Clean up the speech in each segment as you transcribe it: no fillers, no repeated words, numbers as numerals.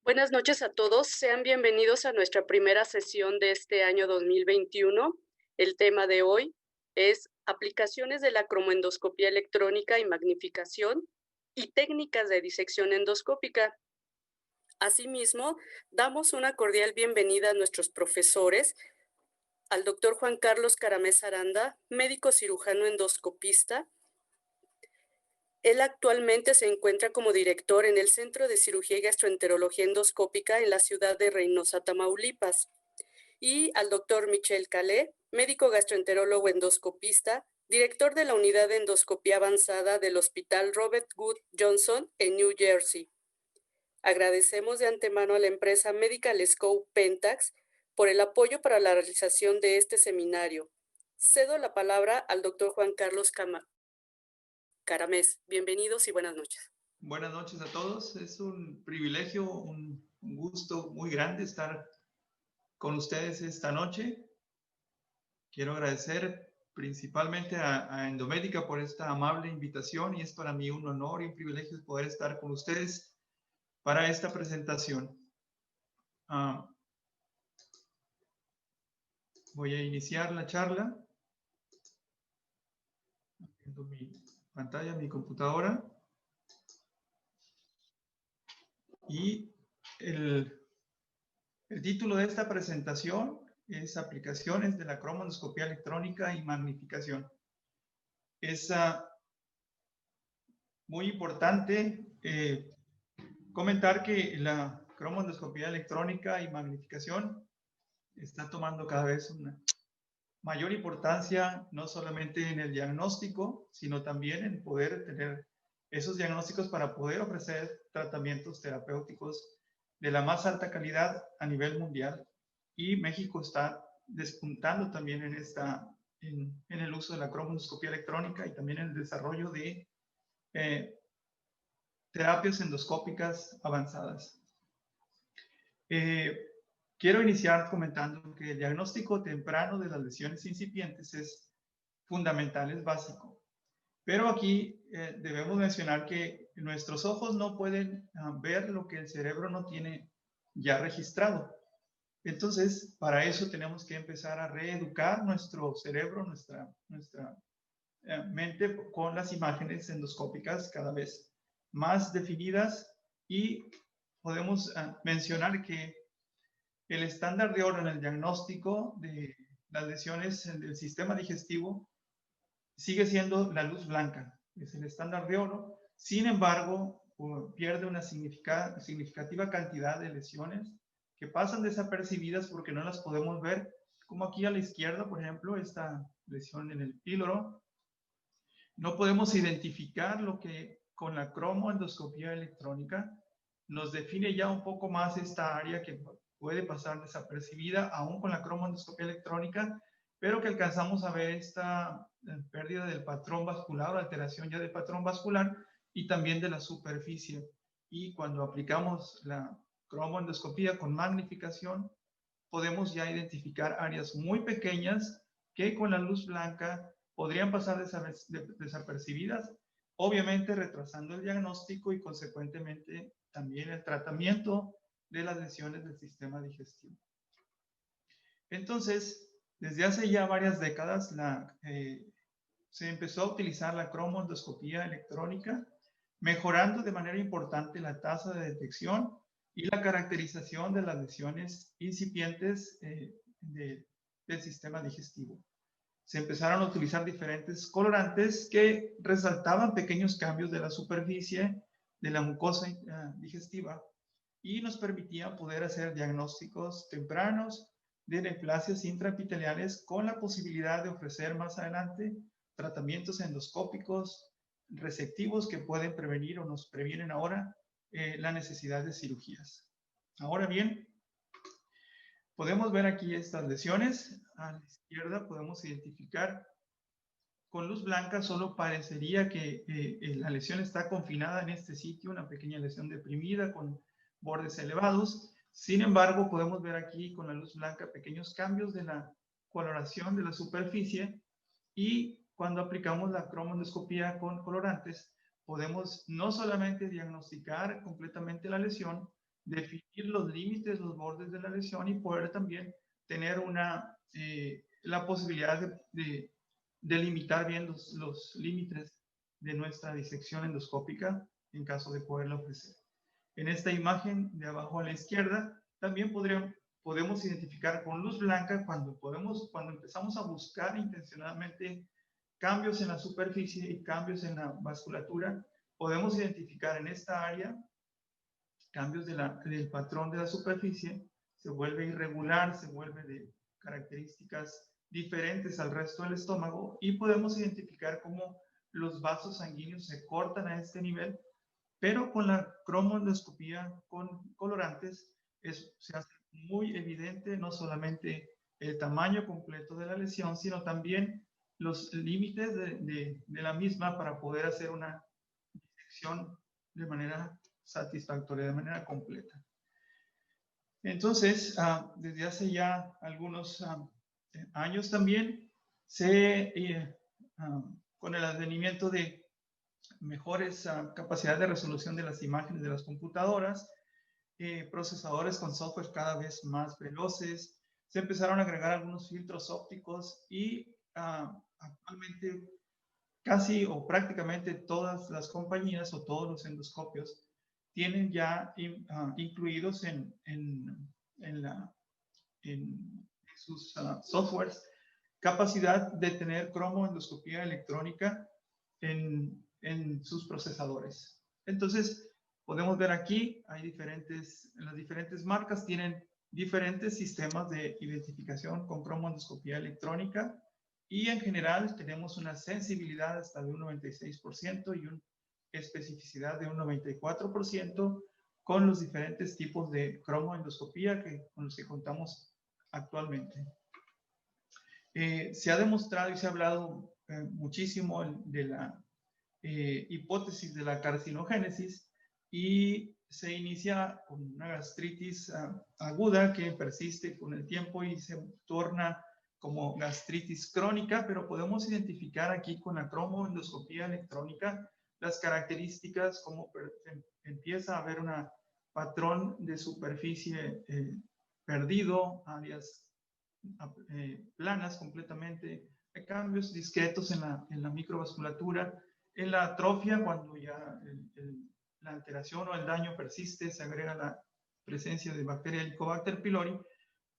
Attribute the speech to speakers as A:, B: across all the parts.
A: Buenas noches a todos, sean bienvenidos a nuestra primera sesión de este año 2021. El tema de hoy es aplicaciones de la cromoendoscopía electrónica y magnificación y técnicas de disección endoscópica. Asimismo, damos una cordial bienvenida a nuestros profesores, al doctor Juan Carlos Caramés Aranda, médico cirujano endoscopista. Él actualmente se encuentra como director en el Centro de Cirugía y Gastroenterología Endoscópica en la ciudad de Reynosa, Tamaulipas. Y al doctor Michel Calais, médico gastroenterólogo endoscopista, director de la Unidad de Endoscopía Avanzada del Hospital Robert Wood Johnson en New Jersey. Agradecemos de antemano a la empresa Medical Scope Pentax por el apoyo para la realización de este seminario. Cedo la palabra al doctor Juan Carlos Caramés. Bienvenidos y buenas noches.
B: Buenas noches a todos. Es un privilegio, un gusto muy grande estar con ustedes esta noche. Quiero agradecer principalmente a Endomédica por esta amable invitación y es para mí un honor y un privilegio poder estar con ustedes para esta presentación. Voy a iniciar la charla. Viendo mi pantalla, mi computadora. Y el título de esta presentación es Aplicaciones de la cromoendoscopía electrónica y magnificación. Es muy importante comentar que la cromoendoscopía electrónica y magnificación está tomando cada vez una mayor importancia, no solamente en el diagnóstico, sino también en poder tener esos diagnósticos para poder ofrecer tratamientos terapéuticos de la más alta calidad a nivel mundial. Y México está despuntando también en el uso de la cromoendoscopía electrónica y también en el desarrollo de terapias endoscópicas avanzadas. Quiero iniciar comentando que el diagnóstico temprano de las lesiones incipientes es fundamental, es básico. Pero aquí debemos mencionar que nuestros ojos no pueden ver lo que el cerebro no tiene ya registrado. Entonces, para eso tenemos que empezar a reeducar nuestro cerebro, nuestra mente con las imágenes endoscópicas cada vez más definidas y podemos mencionar que el estándar de oro en el diagnóstico de las lesiones del sistema digestivo sigue siendo la luz blanca, es el estándar de oro. Sin embargo, pierde una significativa cantidad de lesiones que pasan desapercibidas porque no las podemos ver, como aquí a la izquierda, por ejemplo, esta lesión en el píloro. No podemos identificar lo que con la cromoendoscopía electrónica nos define ya un poco más esta área que puede pasar desapercibida aún con la cromoendoscopía electrónica, pero que alcanzamos a ver esta pérdida del patrón vascular o alteración ya del patrón vascular y también de la superficie. Y cuando aplicamos la cromoendoscopía con magnificación, podemos ya identificar áreas muy pequeñas que con la luz blanca podrían pasar desapercibidas, obviamente retrasando el diagnóstico y consecuentemente también el tratamiento de las lesiones del sistema digestivo. Entonces, desde hace ya varias décadas se empezó a utilizar la cromoendoscopía electrónica, mejorando de manera importante la tasa de detección y la caracterización de las lesiones incipientes del sistema digestivo. Se empezaron a utilizar diferentes colorantes que resaltaban pequeños cambios de la superficie de la mucosa digestiva y nos permitían poder hacer diagnósticos tempranos de neoplasias intraepiteliales con la posibilidad de ofrecer más adelante tratamientos endoscópicos resectivos que pueden prevenir o nos previenen ahora la necesidad de cirugías. Ahora bien, podemos ver aquí estas lesiones. A la izquierda podemos identificar con luz blanca, solo parecería que la lesión está confinada en este sitio, una pequeña lesión deprimida con bordes elevados. Sin embargo, podemos ver aquí con la luz blanca pequeños cambios de la coloración de la superficie y cuando aplicamos la cromoendoscopía con colorantes, podemos no solamente diagnosticar completamente la lesión, definir los límites, los bordes de la lesión y poder también tener la posibilidad de delimitar bien los límites de nuestra disección endoscópica en caso de poderla ofrecer. En esta imagen de abajo a la izquierda también podemos identificar con luz blanca cuando empezamos a buscar intencionalmente cambios en la superficie y cambios en la vasculatura. Podemos identificar en esta área cambios del patrón de la superficie, se vuelve irregular, se vuelve de características diferentes al resto del estómago y podemos identificar cómo los vasos sanguíneos se cortan a este nivel, pero con la cromoendoscopía con colorantes se hace muy evidente no solamente el tamaño completo de la lesión, sino también los límites de la misma para poder hacer una disección de manera satisfactoria, de manera completa. Entonces, desde hace ya algunos años también, con el advenimiento de mejores capacidades de resolución de las imágenes de las computadoras, procesadores con software cada vez más veloces, se empezaron a agregar algunos filtros ópticos y actualmente casi o prácticamente todas las compañías o todos los endoscopios tienen ya incluidos en sus softwares capacidad de tener cromoendoscopía electrónica en sus procesadores. Entonces, podemos ver aquí, las diferentes marcas tienen diferentes sistemas de identificación con cromoendoscopía electrónica y en general tenemos una sensibilidad hasta de un 96% y una especificidad de un 94% con los diferentes tipos de cromoendoscopía con los que contamos actualmente. Se ha demostrado y se ha hablado muchísimo de la hipótesis de la carcinogénesis y se inicia con una gastritis aguda que persiste con el tiempo y se torna como gastritis crónica, pero podemos identificar aquí con la cromoendoscopía electrónica las características, como empieza a haber un patrón de superficie perdido, áreas planas completamente, hay cambios discretos en la microvasculatura, en la atrofia, cuando ya la alteración o el daño persiste, se agrega la presencia de bacteria Helicobacter pylori.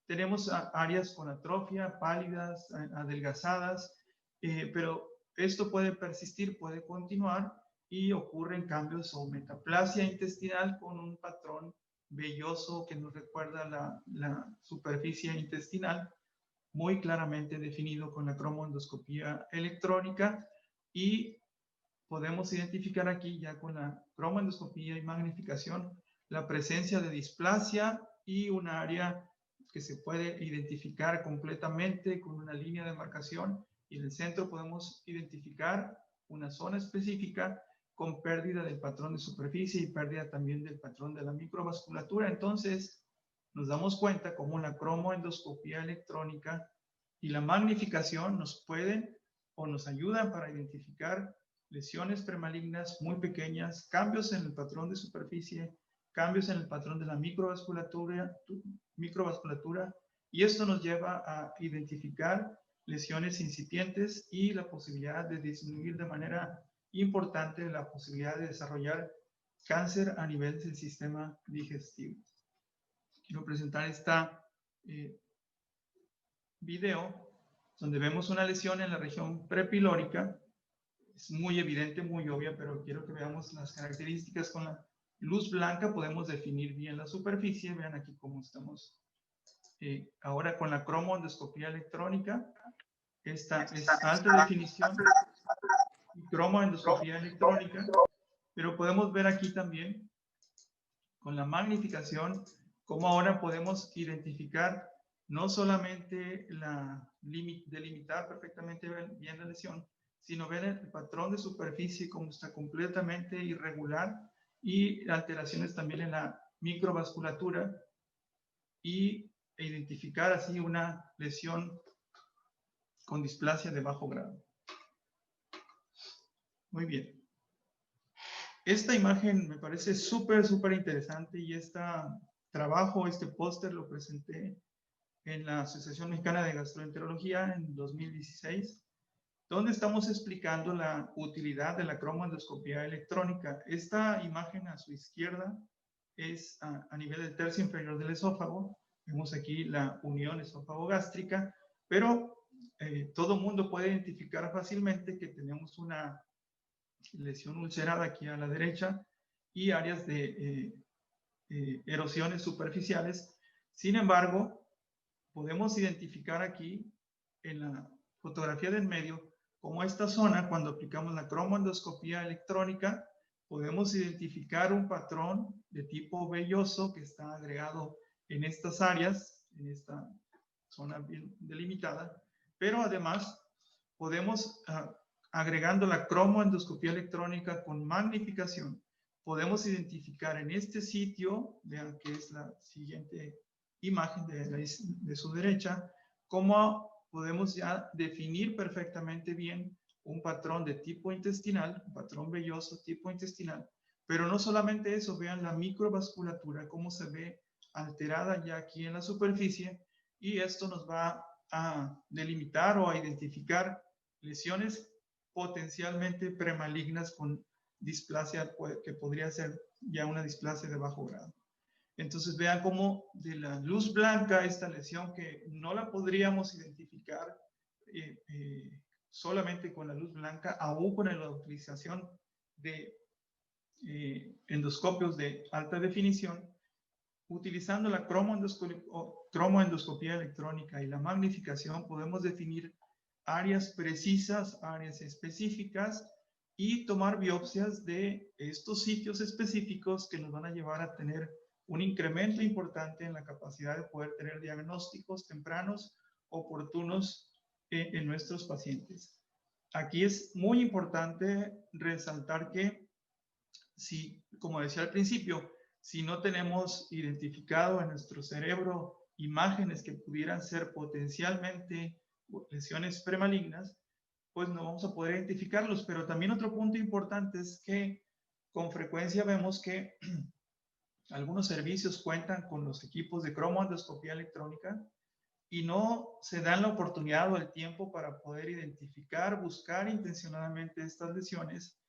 B: Tenemos áreas con atrofia, pálidas, adelgazadas, pero esto puede persistir, puede continuar y ocurren cambios o metaplasia intestinal con un patrón velloso que nos recuerda la superficie intestinal, muy claramente definido con la cromoendoscopía electrónica, y podemos identificar aquí ya con la cromoendoscopía y magnificación la presencia de displasia y un área que se puede identificar completamente con una línea de marcación, y en el centro podemos identificar una zona específica con pérdida del patrón de superficie y pérdida también del patrón de la microvasculatura. Entonces nos damos cuenta cómo la cromoendoscopía electrónica y la magnificación nos pueden o nos ayudan para identificar lesiones premalignas muy pequeñas, cambios en el patrón de superficie, cambios en el patrón de la microvasculatura, y esto nos lleva a identificar lesiones incipientes y la posibilidad de disminuir de manera importante la posibilidad de desarrollar cáncer a nivel del sistema digestivo. Quiero presentar video donde vemos una lesión en la región prepilórica. Es muy evidente, muy obvia, pero quiero que veamos las características. Con la luz blanca podemos definir bien la superficie. Vean aquí cómo estamos ahora con la cromoendoscopía electrónica. Esta es alta definición, cromoendoscopía electrónica, pero podemos ver aquí también con la magnificación cómo ahora podemos identificar no solamente delimitar perfectamente bien la lesión, sino ver el patrón de superficie como está completamente irregular y alteraciones también en la microvasculatura, e identificar así una lesión con displasia de bajo grado. Muy bien. Esta imagen me parece súper interesante y este trabajo, este póster lo presenté en la Asociación Mexicana de Gastroenterología en 2016, donde estamos explicando la utilidad de la cromoendoscopía electrónica. Esta imagen a su izquierda es a nivel del tercio inferior del esófago. Vemos aquí la unión esófago-gástrica, pero todo mundo puede identificar fácilmente que tenemos una lesión ulcerada aquí a la derecha y áreas de erosiones superficiales. Sin embargo, podemos identificar aquí en la fotografía del medio como esta zona, cuando aplicamos la cromoendoscopía electrónica, podemos identificar un patrón de tipo velloso que está agregado en estas áreas, en esta zona bien delimitada, pero además podemos, agregando la cromoendoscopía electrónica con magnificación, podemos identificar en este sitio, vean que es la siguiente imagen de su derecha, cómo podemos ya definir perfectamente bien un patrón de tipo intestinal, un patrón velloso tipo intestinal, pero no solamente eso, vean la microvasculatura, cómo se ve alterada ya aquí en la superficie, y esto nos va a delimitar o a identificar lesiones potencialmente premalignas con displasia que podría ser ya una displasia de bajo grado. Entonces vean cómo de la luz blanca esta lesión que no la podríamos identificar solamente con la luz blanca, aún con la utilización de endoscopios de alta definición, utilizando la cromoendoscopía electrónica y la magnificación podemos definir áreas precisas, áreas específicas y tomar biopsias de estos sitios específicos que nos van a llevar a tener un incremento importante en la capacidad de poder tener diagnósticos tempranos, oportunos en nuestros pacientes. Aquí es muy importante resaltar que, si, como decía al principio, si no tenemos identificado en nuestro cerebro imágenes que pudieran ser potencialmente lesiones premalignas, pues no vamos a poder identificarlos. Pero también otro punto importante es que con frecuencia vemos que algunos servicios cuentan con los equipos de cromoendoscopía electrónica y no se dan la oportunidad o el tiempo para poder identificar, buscar intencionadamente estas lesiones,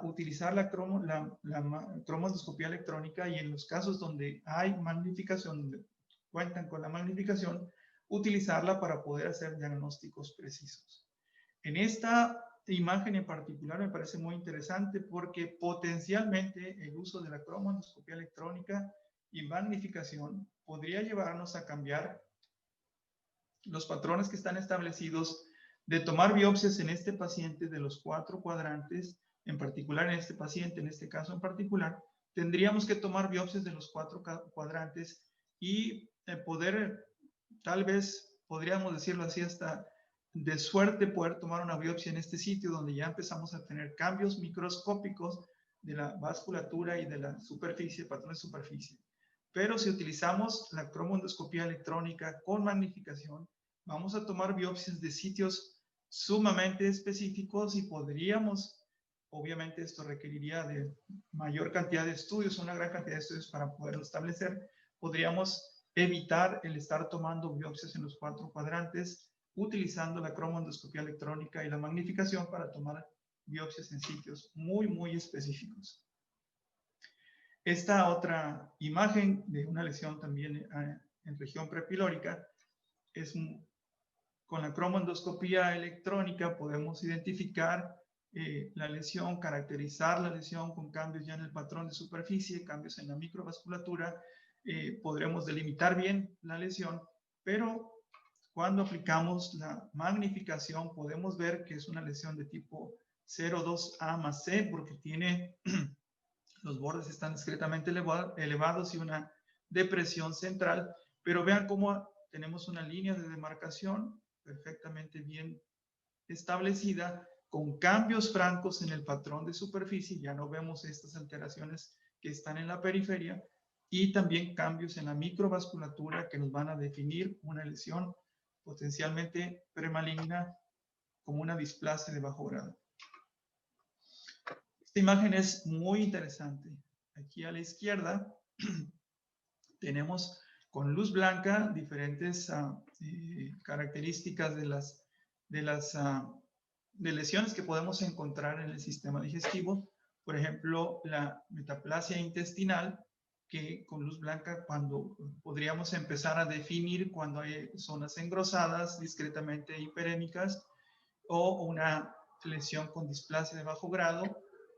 B: utilizar la cromoendoscopía electrónica, y en los casos donde hay magnificación, donde cuentan con la magnificación, utilizarla para poder hacer diagnósticos precisos. En esta imagen en particular me parece muy interesante porque potencialmente el uso de la cromoendoscopía electrónica y magnificación podría llevarnos a cambiar los patrones que están establecidos de tomar biopsias en este paciente de los 4 cuadrantes, en particular en este paciente, en este caso en particular, tendríamos que tomar biopsias de los 4 cuadrantes y poder, tal vez podríamos decirlo así, hasta de suerte poder tomar una biopsia en este sitio donde ya empezamos a tener cambios microscópicos de la vasculatura y de la superficie, patrones de superficie. Pero si utilizamos la cromoendoscopía electrónica con magnificación, vamos a tomar biopsias de sitios sumamente específicos y podríamos, obviamente esto requeriría de mayor cantidad de estudios, una gran cantidad de estudios para poderlo establecer, podríamos evitar el estar tomando biopsias en los 4 cuadrantes utilizando la cromoendoscopía electrónica y la magnificación para tomar biopsias en sitios muy específicos. Esta otra imagen de una lesión también en región prepilórica es con la cromoendoscopía electrónica podemos identificar la lesión, caracterizar la lesión con cambios ya en el patrón de superficie, cambios en la microvasculatura, podremos delimitar bien la lesión, pero cuando aplicamos la magnificación podemos ver que es una lesión de tipo 0,2A más C porque tiene los bordes están discretamente elevados y una depresión central, pero vean cómo tenemos una línea de demarcación perfectamente bien establecida, con cambios francos en el patrón de superficie, ya no vemos estas alteraciones que están en la periferia, y también cambios en la microvasculatura que nos van a definir una lesión potencialmente premaligna como una displasia de bajo grado. Esta imagen es muy interesante. Aquí a la izquierda tenemos con luz blanca diferentes características de lesiones que podemos encontrar en el sistema digestivo. Por ejemplo, la metaplasia intestinal, que con luz blanca cuando podríamos empezar a definir cuando hay zonas engrosadas, discretamente hiperémicas, o una lesión con displasia de bajo grado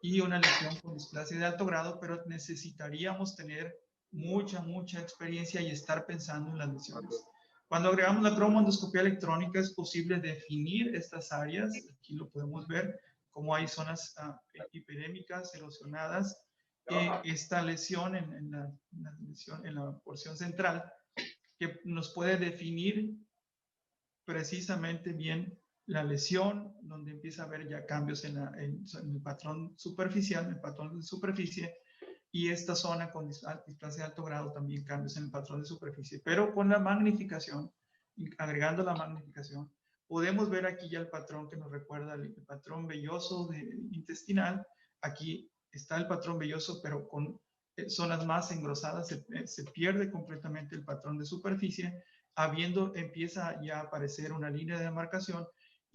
B: y una lesión con displasia de alto grado, pero necesitaríamos tener mucha experiencia y estar pensando en las lesiones. Cuando agregamos la cromoendoscopía electrónica es posible definir estas áreas. Aquí lo podemos ver, como hay zonas hiperémicas, erosionadas. Esta lesión en la porción central, que nos puede definir precisamente bien la lesión, donde empieza a haber ya cambios en el patrón superficial, en el patrón de superficie, y esta zona con displasia de alto grado también cambios en el patrón de superficie. Pero con la magnificación, agregando la magnificación, podemos ver aquí ya el patrón que nos recuerda el patrón velloso intestinal. Aquí está el patrón velloso, pero con zonas más engrosadas se pierde completamente el patrón de superficie, empieza ya a aparecer una línea de demarcación,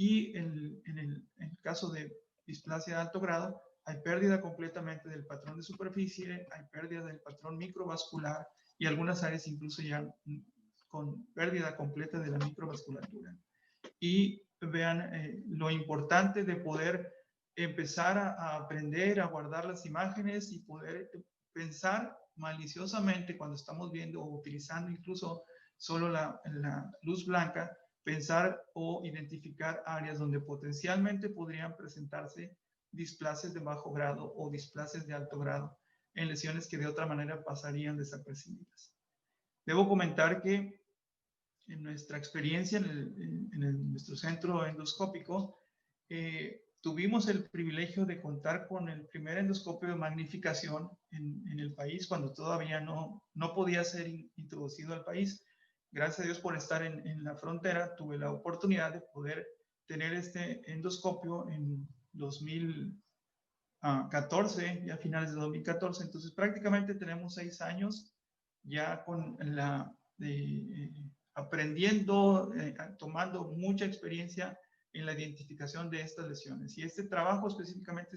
B: y en el caso de displasia de alto grado, hay pérdida completamente del patrón de superficie, hay pérdida del patrón microvascular y algunas áreas incluso ya con pérdida completa de la microvasculatura. Y vean lo importante de poder empezar a aprender a guardar las imágenes y poder pensar maliciosamente cuando estamos viendo o utilizando incluso solo la luz blanca, pensar o identificar áreas donde potencialmente podrían presentarse displasias de bajo grado o displasias de alto grado en lesiones que de otra manera pasarían desapercibidas. Debo comentar que en nuestra experiencia en nuestro centro endoscópico, tuvimos el privilegio de contar con el primer endoscopio de magnificación en el país cuando todavía no podía ser introducido al país. Gracias a Dios por estar en la frontera, tuve la oportunidad de poder tener este endoscopio en 2014, ya a finales de 2014. Entonces prácticamente tenemos 6 años ya con aprendiendo, tomando mucha experiencia en la identificación de estas lesiones. Y este trabajo, específicamente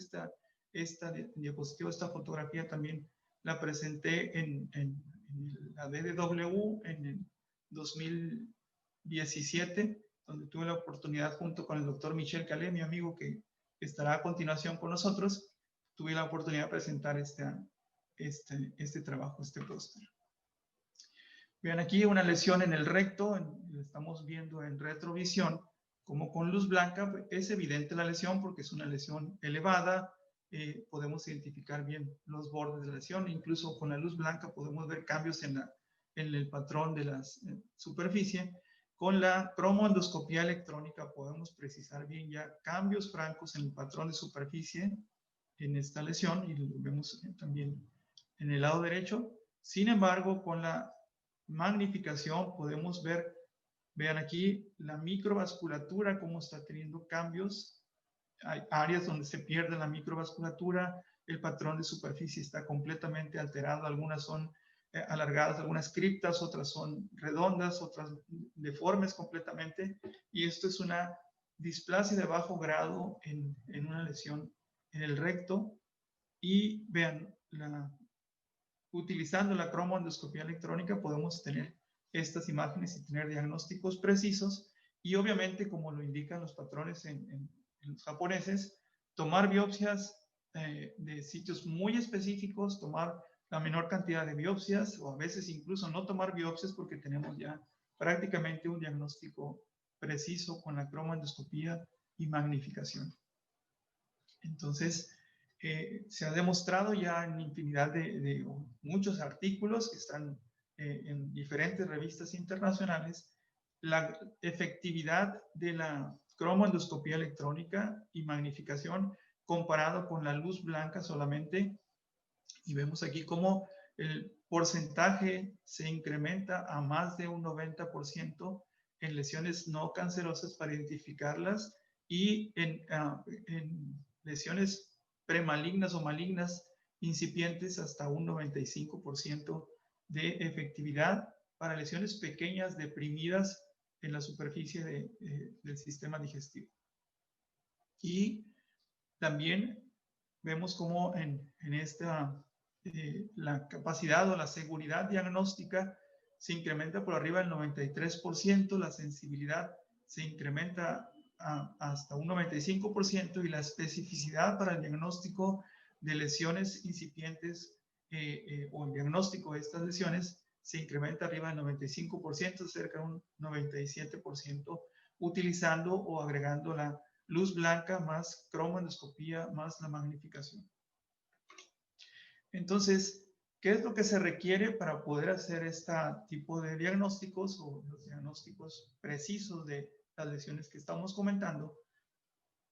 B: esta diapositiva, esta fotografía, también la presenté en la DDW en el 2017, donde tuve la oportunidad junto con el doctor Michel Calais, mi amigo que estará a continuación con nosotros, tuve la oportunidad de presentar este trabajo, este póster. Vean aquí una lesión en el recto, lo estamos viendo en retrovisión, como con luz blanca es evidente la lesión porque es una lesión elevada, podemos identificar bien los bordes de la lesión, incluso con la luz blanca podemos ver cambios en el patrón de la superficie. Con la cromoendoscopía electrónica podemos precisar bien ya cambios francos en el patrón de superficie en esta lesión, y lo vemos también en el lado derecho. Sin embargo, con la magnificación podemos ver, vean aquí la microvasculatura, cómo está teniendo cambios. Hay áreas donde se pierde la microvasculatura, el patrón de superficie está completamente alterado, algunas son alargadas, algunas criptas, otras son redondas, otras deformes completamente, y esto es una displasia de bajo grado en una lesión en el recto. Y vean, utilizando la cromoendoscopía electrónica podemos tener estas imágenes y tener diagnósticos precisos, y obviamente, como lo indican los patrones en los japoneses, tomar biopsias de sitios muy específicos, tomar la menor cantidad de biopsias, o a veces incluso no tomar biopsias porque tenemos ya prácticamente un diagnóstico preciso con la cromoendoscopía y magnificación. Entonces, se ha demostrado ya en infinidad de muchos artículos que están en diferentes revistas internacionales la efectividad de la cromoendoscopía electrónica y magnificación comparado con la luz blanca solamente. Y vemos aquí cómo el porcentaje se incrementa a más de un 90% en lesiones no cancerosas para identificarlas, y en lesiones premalignas o malignas incipientes hasta un 95% de efectividad para lesiones pequeñas deprimidas en la superficie del sistema digestivo. Y también vemos cómo en esta, la capacidad o la seguridad diagnóstica se incrementa por arriba del 93%, la sensibilidad se incrementa hasta un 95% y la especificidad para el diagnóstico de lesiones incipientes o el diagnóstico de estas lesiones se incrementa arriba del 95%, cerca de un 97%, utilizando o agregando la luz blanca más cromoendoscopía más la magnificación. Entonces, ¿qué es lo que se requiere para poder hacer este tipo de diagnósticos o los diagnósticos precisos de las lesiones que estamos comentando?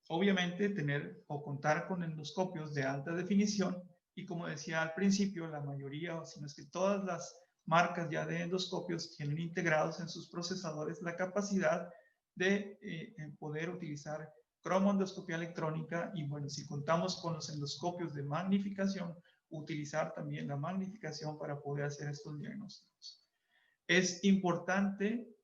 B: Obviamente, tener o contar con endoscopios de alta definición y, como decía al principio, la mayoría, o si no es que todas las marcas ya de endoscopios tienen integrados en sus procesadores la capacidad de poder utilizar cromoendoscopía electrónica y, bueno, si contamos con los endoscopios de magnificación, utilizar también la magnificación para poder hacer estos diagnósticos. Es importante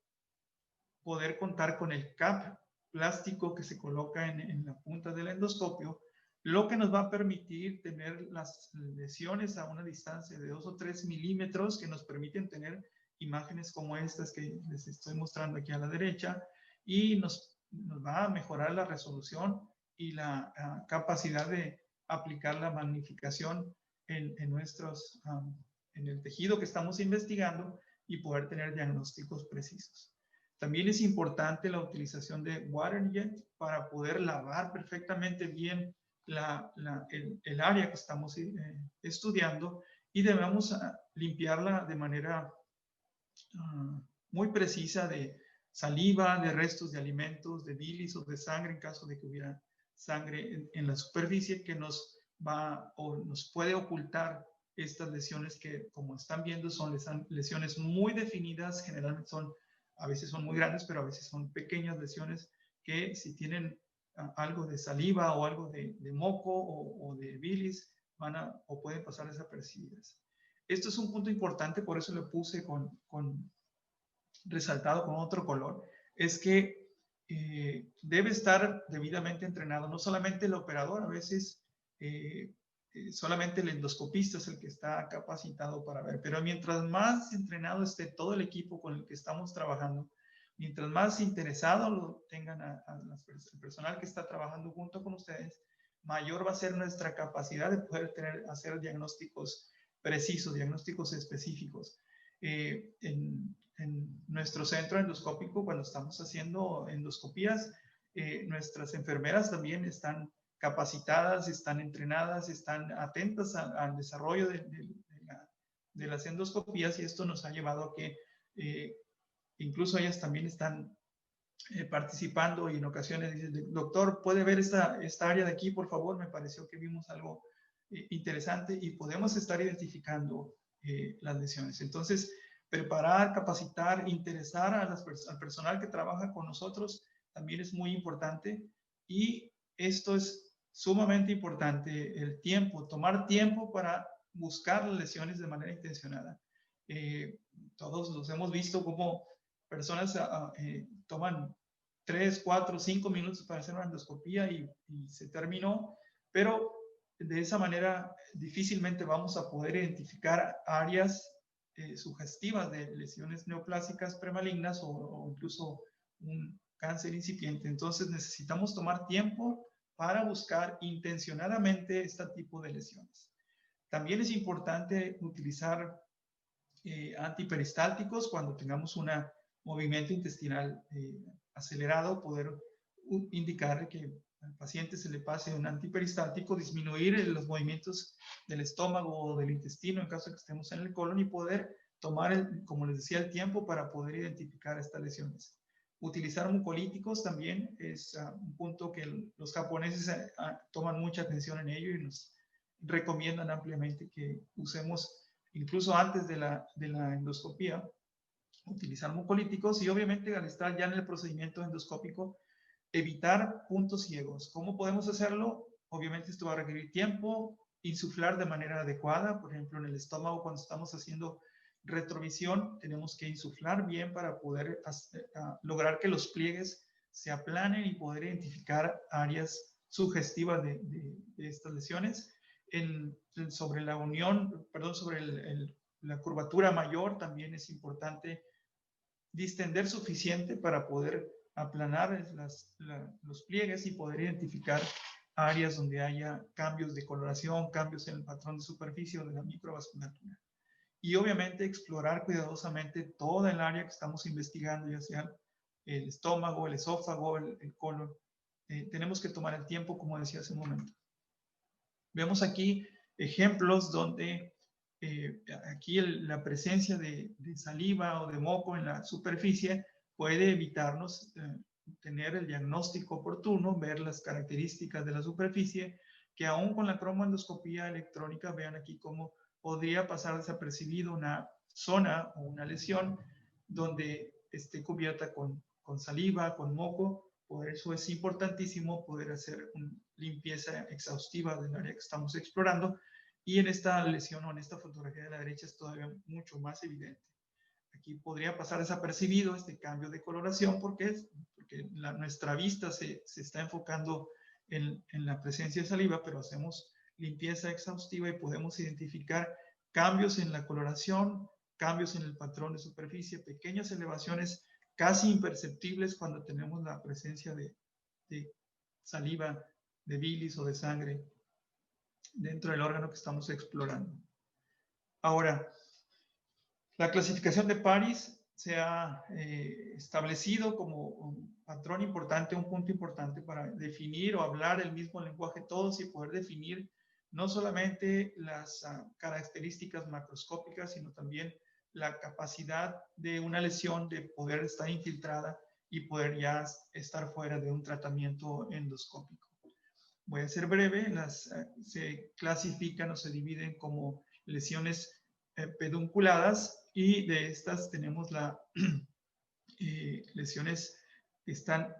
B: poder contar con el cap plástico que se coloca en la punta del endoscopio, lo que nos va a permitir tener las lesiones a una distancia de 2 o 3 milímetros que nos permiten tener imágenes como estas que les estoy mostrando aquí a la derecha y nos va a mejorar la resolución y la capacidad de aplicar la magnificación en el tejido que estamos investigando y poder tener diagnósticos precisos. También es importante la utilización de WaterJet para poder lavar perfectamente bien el área que estamos estudiando y debemos limpiarla de manera muy precisa de saliva, de restos de alimentos, de bilis o de sangre en caso de que hubiera sangre en la superficie que nos va o nos puede ocultar estas lesiones que, como están viendo, son lesiones muy definidas, generalmente a veces son muy grandes, pero a veces son pequeñas lesiones que si tienen algo de saliva o algo de moco o de bilis, o pueden pasar desapercibidas. Esto es un punto importante, por eso lo puse resaltado con otro color, es que debe estar debidamente entrenado, no solamente el operador, a veces solamente el endoscopista es el que está capacitado para ver, pero mientras más entrenado esté todo el equipo con el que estamos trabajando, mientras más interesado lo tengan el personal que está trabajando junto con ustedes, mayor va a ser nuestra capacidad de poder hacer diagnósticos precisos, diagnósticos específicos. En nuestro centro endoscópico, cuando estamos haciendo endoscopías, nuestras enfermeras también están capacitadas, están entrenadas, están atentas al desarrollo de las endoscopías y esto nos ha llevado a que incluso ellas también están participando y en ocasiones dicen, doctor, ¿puede ver esta área de aquí, por favor? Me pareció que vimos algo interesante y podemos estar identificando las lesiones. Entonces, preparar, capacitar, interesar al personal que trabaja con nosotros también es muy importante y esto es sumamente importante, el tiempo, tomar tiempo para buscar las lesiones de manera intencionada. Todos los hemos visto como personas toman 3, 4, 5 minutos para hacer una endoscopía y se terminó, pero de esa manera difícilmente vamos a poder identificar áreas sugestivas de lesiones neoplásicas premalignas o incluso un cáncer incipiente. Entonces necesitamos tomar tiempo para buscar intencionadamente este tipo de lesiones. También es importante utilizar antiperistálticos cuando tengamos un movimiento intestinal acelerado, poder indicar que al paciente se le pase un antiperistático, disminuir los movimientos del estómago o del intestino en caso de que estemos en el colon y poder tomar, como les decía, el tiempo para poder identificar estas lesiones. Utilizar mucolíticos también es un punto que los japoneses toman mucha atención en ello y nos recomiendan ampliamente que usemos incluso antes de la endoscopía, utilizar mucolíticos y obviamente al estar ya en el procedimiento endoscópico, evitar puntos ciegos. ¿Cómo podemos hacerlo? Obviamente esto va a requerir tiempo, insuflar de manera adecuada. Por ejemplo, en el estómago, cuando estamos haciendo retrovisión, tenemos que insuflar bien para poder lograr que los pliegues se aplanen y poder identificar áreas sugestivas de estas lesiones. Sobre la unión, perdón, sobre la curvatura mayor también es importante distender suficiente para poder aplanar los pliegues y poder identificar áreas donde haya cambios de coloración, cambios en el patrón de superficie o de la microvasculatura. Y obviamente explorar cuidadosamente toda el área que estamos investigando, ya sea el estómago, el esófago, el colon. Tenemos que tomar el tiempo, como decía hace un momento. Vemos aquí ejemplos donde aquí la presencia de saliva o de moco en la superficie puede evitarnos tener el diagnóstico oportuno, ver las características de la superficie, que aún con la cromoendoscopía electrónica, vean aquí cómo podría pasar desapercibido una zona o una lesión donde esté cubierta con saliva, con moco. Por eso es importantísimo poder hacer una limpieza exhaustiva del área que estamos explorando. Y en esta lesión o en esta fotografía de la derecha es todavía mucho más evidente. Aquí podría pasar desapercibido este cambio de coloración porque nuestra vista se está enfocando en la presencia de saliva, pero hacemos limpieza exhaustiva y podemos identificar cambios en la coloración, cambios en el patrón de superficie, pequeñas elevaciones casi imperceptibles cuando tenemos la presencia de saliva, de bilis o de sangre dentro del órgano que estamos explorando. Ahora, la clasificación de Paris se ha establecido como un patrón importante, un punto importante para definir o hablar el mismo lenguaje todos y poder definir no solamente las características macroscópicas, sino también la capacidad de una lesión de poder estar infiltrada y poder ya estar fuera de un tratamiento endoscópico. Voy a ser breve, se clasifican o se dividen como lesiones pedunculadas y de estas tenemos las lesiones que están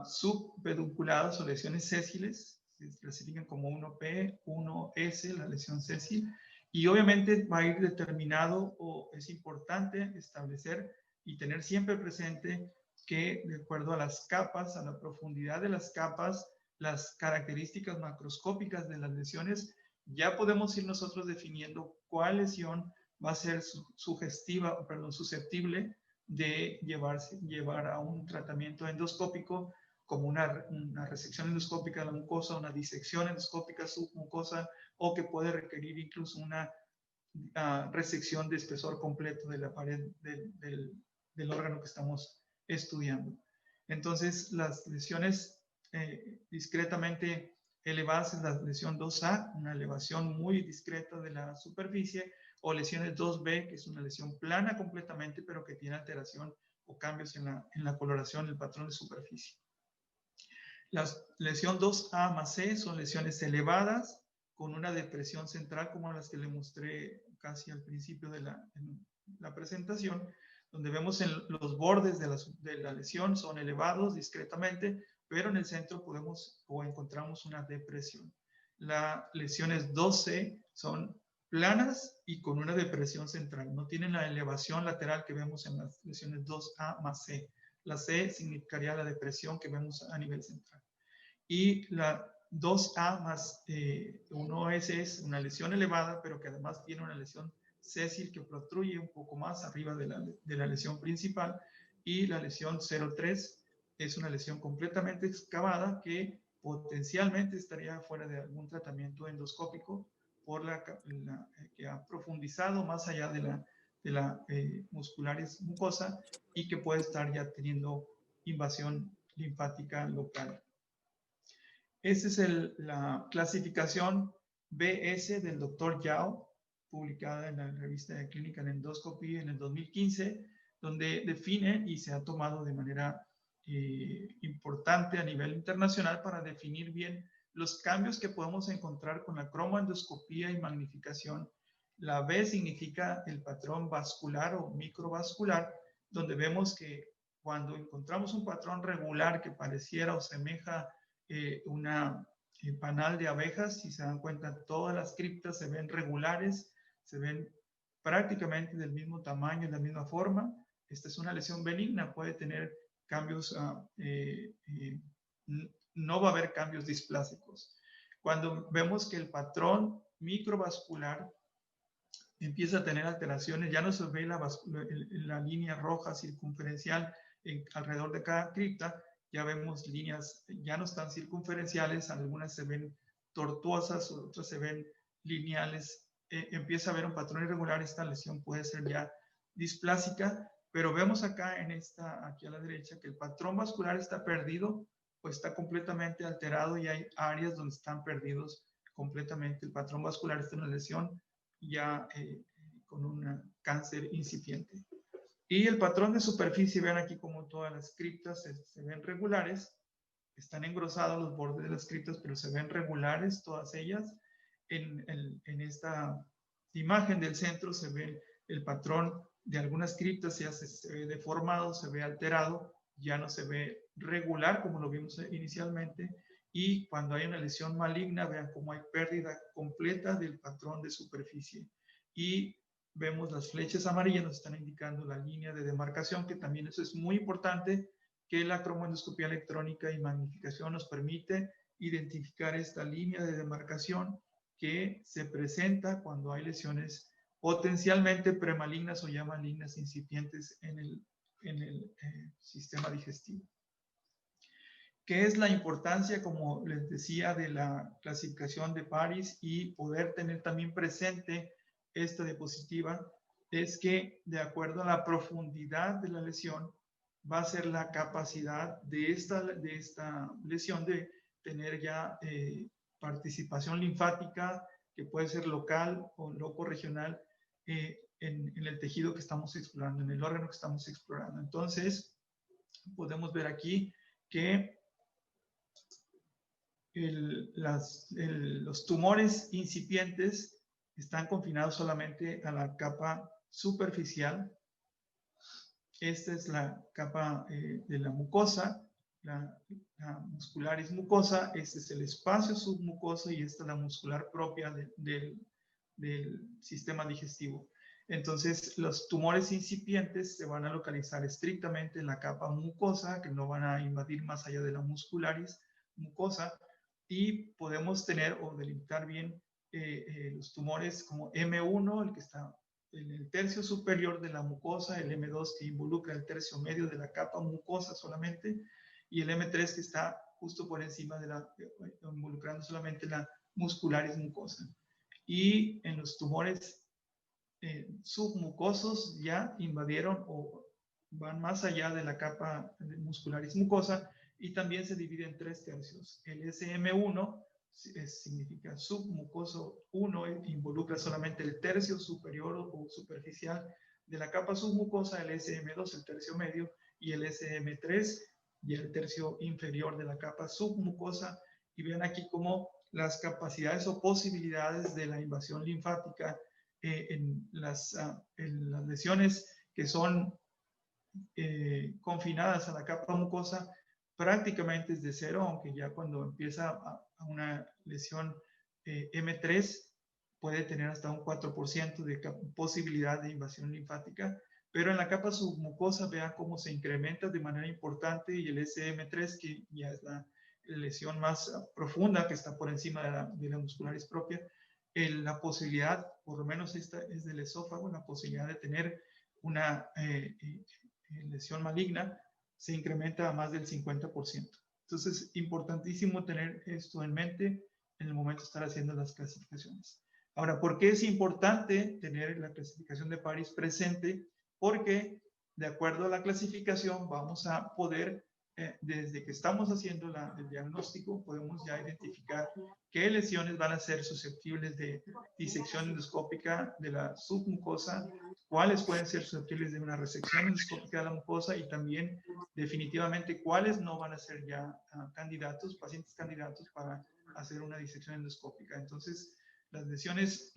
B: subpedunculadas o lesiones sésiles, se clasifican como 1P, 1S, la lesión sésil, y obviamente va a ir determinado o es importante establecer y tener siempre presente que de acuerdo a las capas, a la profundidad de las capas, las características macroscópicas de las lesiones, ya podemos ir nosotros definiendo cuál lesión va a ser susceptible de llevar a un tratamiento endoscópico, como una resección endoscópica de la mucosa, una disección endoscópica submucosa, o que puede requerir incluso una resección de espesor completo de la pared del órgano que estamos estudiando. Entonces, las lesiones discretamente elevadas es la lesión 2A, una elevación muy discreta de la superficie, o lesiones 2B, que es una lesión plana completamente, pero que tiene alteración o cambios en la coloración del patrón de superficie. La lesión 2A más C son lesiones elevadas con una depresión central, como las que le mostré casi al principio de la presentación, donde vemos en los bordes de la lesión son elevados discretamente, pero en el centro podemos o encontramos una depresión. Las lesiones 2C son planas y con una depresión central. No tienen la elevación lateral que vemos en las lesiones 2A más C. La C significaría la depresión que vemos a nivel central. Y la 2A más 1S es una lesión elevada, pero que además tiene una lesión sésil que protruye un poco más arriba de la lesión principal. Y la lesión 0,3 es una lesión completamente excavada que potencialmente estaría fuera de algún tratamiento endoscópico por que ha profundizado más allá de la muscularis mucosa y que puede estar ya teniendo invasión linfática local. Esta es la clasificación BS del Dr. Yao, publicada en la revista de Clinical Endoscopy en el 2015, donde define y se ha tomado de manera importante a nivel internacional para definir bien los cambios que podemos encontrar con la cromoendoscopía y magnificación. La B significa el patrón vascular o microvascular, donde vemos que cuando encontramos un patrón regular que pareciera o semeja una panal de abejas. Si se dan cuenta, todas las criptas se ven regulares, se ven prácticamente del mismo tamaño, de la misma forma. Esta es una lesión benigna, puede tener cambios, no va a haber cambios displásicos. Cuando vemos que el patrón microvascular empieza a tener alteraciones, ya no se ve la línea roja circunferencial alrededor de cada cripta, ya vemos líneas, ya no están circunferenciales, algunas se ven tortuosas, otras se ven lineales, empieza a haber un patrón irregular, esta lesión puede ser ya displásica, pero vemos acá aquí a la derecha, que el patrón vascular está perdido o está completamente alterado y hay áreas donde están perdidos completamente. El patrón vascular está en una lesión ya con un cáncer incipiente. Y el patrón de superficie, vean aquí como todas las criptas se ven regulares, están engrosados los bordes de las criptas, pero se ven regulares todas ellas. En esta imagen del centro se ve el patrón de algunas criptas, ya se ve deformado, se ve alterado, ya no se ve regular como lo vimos inicialmente. Y cuando hay una lesión maligna, vean cómo hay pérdida completa del patrón de superficie. Y vemos las flechas amarillas, nos están indicando la línea de demarcación, que también eso es muy importante, que la cromoendoscopía electrónica y magnificación nos permite identificar esta línea de demarcación que se presenta cuando hay lesiones potencialmente premalignas o ya malignas incipientes en el sistema digestivo. ¿Qué es la importancia, como les decía, de la clasificación de Paris y poder tener también presente esta diapositiva? Es que de acuerdo a la profundidad de la lesión, va a ser la capacidad de esta lesión de tener ya participación linfática, que puede ser local o loco-regional, en el tejido que estamos explorando, en el órgano que estamos explorando. Entonces, podemos ver aquí que los tumores incipientes están confinados solamente a la capa superficial. Esta es la capa de la mucosa, la muscularis mucosa. Este es el espacio submucoso y esta es la muscular propia del sistema digestivo. Entonces, los tumores incipientes se van a localizar estrictamente en la capa mucosa, que no van a invadir más allá de la muscularis mucosa, y podemos tener o delimitar bien los tumores como M1, el que está en el tercio superior de la mucosa, el M2 que involucra el tercio medio de la capa mucosa solamente, y el M3 que está justo por encima involucrando solamente la muscularis mucosa. Y en los tumores submucosos ya invadieron o van más allá de la capa muscularis mucosa y también se divide en 3 tercios. El SM1 significa submucoso 1, involucra solamente el tercio superior o superficial de la capa submucosa, el SM2 el tercio medio y el SM3 y el tercio inferior de la capa submucosa. Y vean aquí cómo las capacidades o posibilidades de la invasión linfática en las lesiones que son confinadas a la capa mucosa prácticamente es de cero, aunque ya cuando empieza a una lesión M3 puede tener hasta un 4% de posibilidad de invasión linfática, pero en la capa submucosa vean cómo se incrementa de manera importante y el SM3, que ya es la lesión más profunda que está por encima de la muscularis propia, la posibilidad, por lo menos esta es del esófago, la posibilidad de tener una lesión maligna se incrementa a más del 50%. Entonces, importantísimo tener esto en mente en el momento de estar haciendo las clasificaciones. Ahora, ¿por qué es importante tener la clasificación de Paris presente? Porque de acuerdo a la clasificación vamos a poder, desde que estamos haciendo el diagnóstico, podemos ya identificar qué lesiones van a ser susceptibles de disección endoscópica de la submucosa, cuáles pueden ser susceptibles de una resección endoscópica de la mucosa y también definitivamente cuáles no van a ser ya pacientes candidatos para hacer una disección endoscópica. Entonces, las lesiones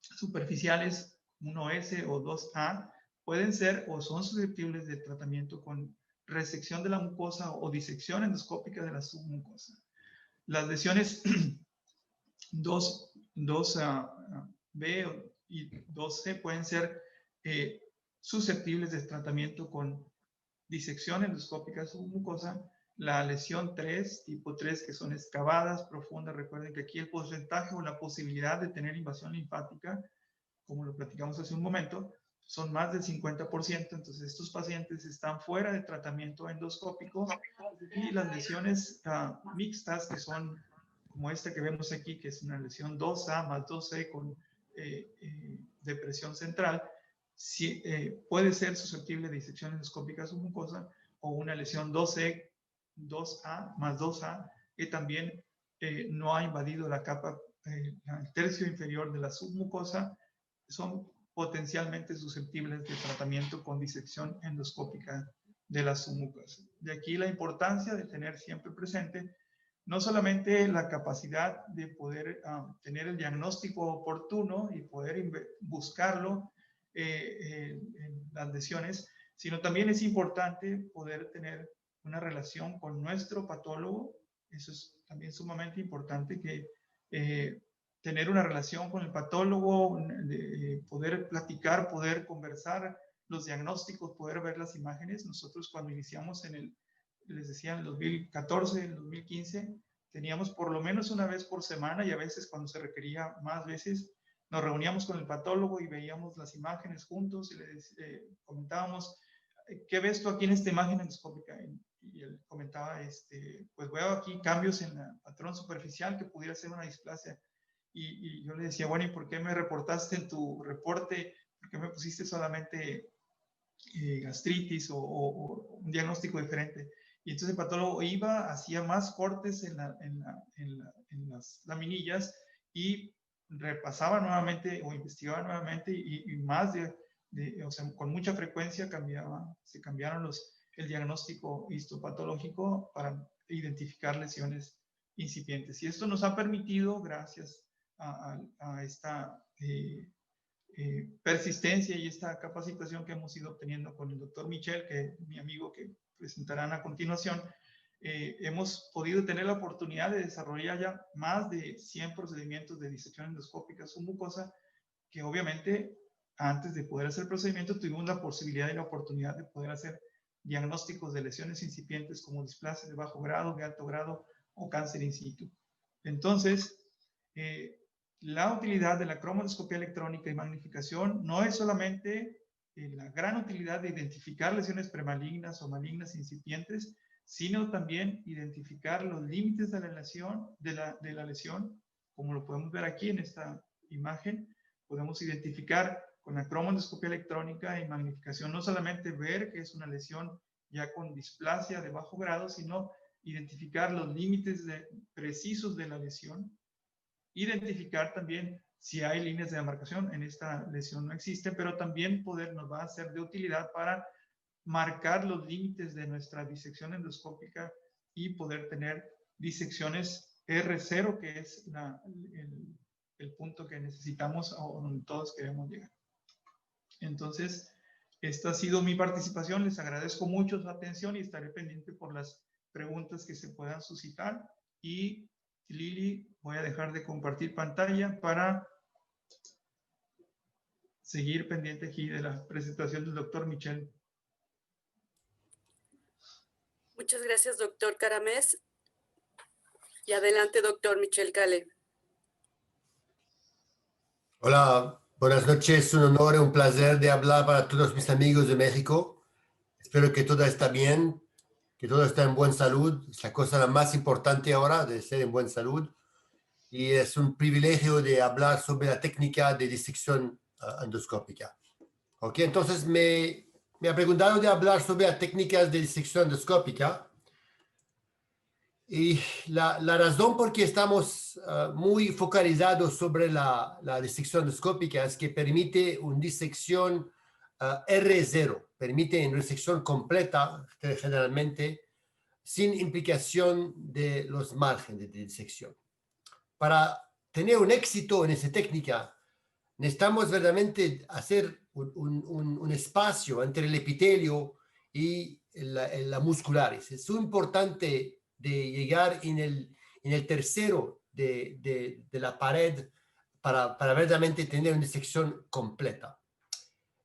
B: superficiales 1S o 2A pueden ser o son susceptibles de tratamiento con resección de la mucosa o disección endoscópica de la submucosa. Las lesiones 2B y 2C pueden ser susceptibles de tratamiento con disección endoscópica submucosa. La lesión 3, tipo 3, que son excavadas profundas, recuerden que aquí el porcentaje o la posibilidad de tener invasión linfática, como lo platicamos hace un momento, son más del 50%, entonces estos pacientes están fuera de tratamiento endoscópico. Y las lesiones mixtas, que son como esta que vemos aquí, que es una lesión 2A más 2C con depresión central, puede ser susceptible de disección endoscópica submucosa, o una lesión 2C, 2A más 2A, que también no ha invadido la capa, el tercio inferior de la submucosa, son potencialmente susceptibles de tratamiento con disección endoscópica de la submucosa. De aquí la importancia de tener siempre presente no solamente la capacidad de poder tener el diagnóstico oportuno y poder buscarlo en las lesiones, sino también es importante poder tener una relación con nuestro patólogo. Eso es también sumamente importante, que tener una relación con el patólogo, poder platicar, poder conversar los diagnósticos, poder ver las imágenes. Nosotros cuando iniciamos les decía, en el 2014, en el 2015, teníamos por lo menos una vez por semana, y a veces cuando se requería más veces, nos reuníamos con el patólogo y veíamos las imágenes juntos y le comentábamos, ¿qué ves tú aquí en esta imagen endoscópica? Y él comentaba, pues veo aquí cambios en el patrón superficial que pudiera ser una displasia. Y yo le decía, bueno, ¿y por qué me reportaste en tu reporte? ¿Por qué me pusiste solamente gastritis o un diagnóstico diferente? Y entonces el patólogo iba, hacía más cortes en las laminillas y repasaba nuevamente o investigaba nuevamente, y más o sea, con mucha frecuencia se cambiaron el diagnóstico histopatológico para identificar lesiones incipientes. Y esto nos ha permitido, gracias a esta persistencia y esta capacitación que hemos ido obteniendo con el doctor Michel, que es mi amigo que presentarán a continuación, hemos podido tener la oportunidad de desarrollar ya más de 100 procedimientos de disección endoscópica submucosa, que obviamente antes de poder hacer el procedimiento tuvimos la posibilidad y la oportunidad de poder hacer diagnósticos de lesiones incipientes como displasias de bajo grado, de alto grado o cáncer in situ. Entonces, la utilidad de la cromoendoscopía electrónica y magnificación no es solamente la gran utilidad de identificar lesiones premalignas o malignas incipientes, sino también identificar los límites de la lesión, como lo podemos ver aquí en esta imagen. Podemos identificar con la cromoendoscopía electrónica y magnificación no solamente ver que es una lesión ya con displasia de bajo grado, sino identificar los límites precisos de la lesión, identificar también si hay líneas de demarcación. En esta lesión no existe, pero también nos va a ser de utilidad para marcar los límites de nuestra disección endoscópica y poder tener disecciones R0, que es el punto que necesitamos o donde todos queremos llegar. Entonces, esta ha sido mi participación. Les agradezco mucho su atención y estaré pendiente por las preguntas que se puedan suscitar. Y Lili, voy a dejar de compartir pantalla para seguir pendiente aquí de la presentación del doctor Michel.
A: Muchas gracias, doctor Caramés. Y adelante, doctor Michel Cale.
C: Hola, buenas noches. Un honor y un placer de hablar para todos mis amigos de México. Espero que todo está bien, que todo está en buena salud. Es la cosa más importante ahora, de ser en buena salud. Y es un privilegio de hablar sobre la técnica de disección endoscópica. Ok, entonces me ha preguntado de hablar sobre las técnicas de disección endoscópica. Y la razón por qué estamos muy focalizados sobre la disección endoscópica es que permite una disección R0, permite una disección completa generalmente sin implicación de los márgenes de disección. Para tener un éxito en esa técnica, necesitamos verdaderamente hacer un espacio entre el epitelio y la musculares. Es muy importante de llegar en en el tercero de la pared para verdaderamente tener una disección completa.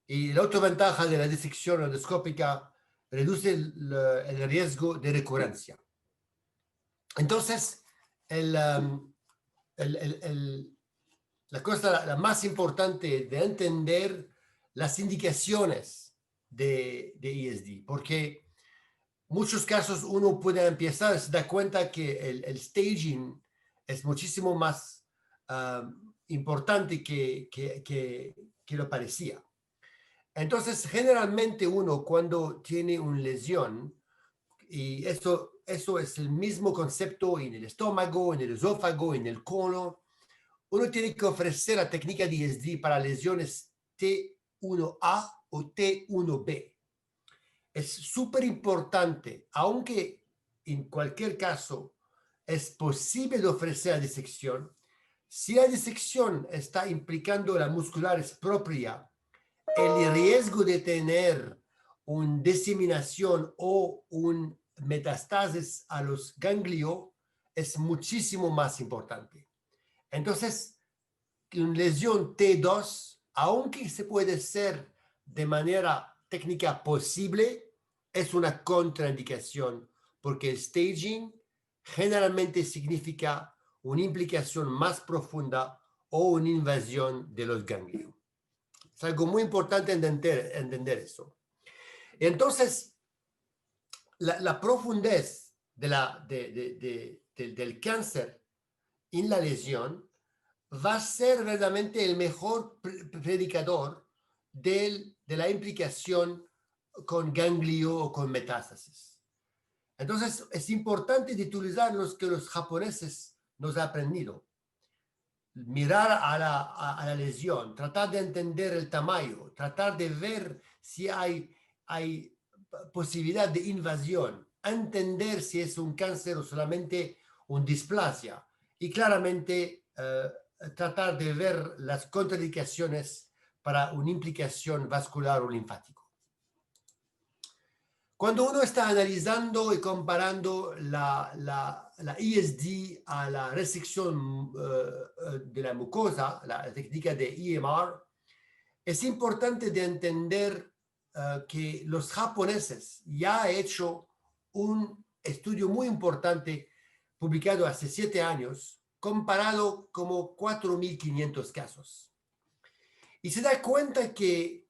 C: Y la otra ventaja de la disección endoscópica reduce el riesgo de recurrencia. Entonces, la cosa la más importante de entender las indicaciones de ISD, porque muchos casos uno puede empezar, se da cuenta que el staging es muchísimo más importante que lo parecía. Entonces, generalmente uno cuando tiene una lesión, y eso es el mismo concepto en el estómago, en el esófago, en el colon, uno tiene que ofrecer la técnica de ISD para lesiones T1A o T1B. Es súper importante, aunque en cualquier caso es posible de ofrecer la disección, si la disección está implicando la musculares propia, el riesgo de tener una diseminación o un metástasis a los ganglios es muchísimo más importante. Entonces, una lesión T2, aunque se puede hacer de manera técnica posible, es una contraindicación porque el staging generalmente significa una implicación más profunda o una invasión de los ganglios. Es algo muy importante entender eso. Entonces, la profundez del cáncer en la lesión va a ser verdaderamente el mejor predicador de la implicación con ganglio o con metástasis. Entonces, es importante de utilizar los que los japoneses nos han aprendido. Mirar a la lesión, tratar de entender el tamaño, tratar de ver si hay posibilidad de invasión, entender si es un cáncer o solamente una displasia y claramente tratar de ver las contraindicaciones para una implicación vascular o linfática. Cuando uno está analizando y comparando la ISD a la resección de la mucosa, la técnica de EMR, es importante de entender que los japoneses ya han hecho un estudio muy importante publicado hace 7 años, comparado como 4.500 casos. Y se da cuenta que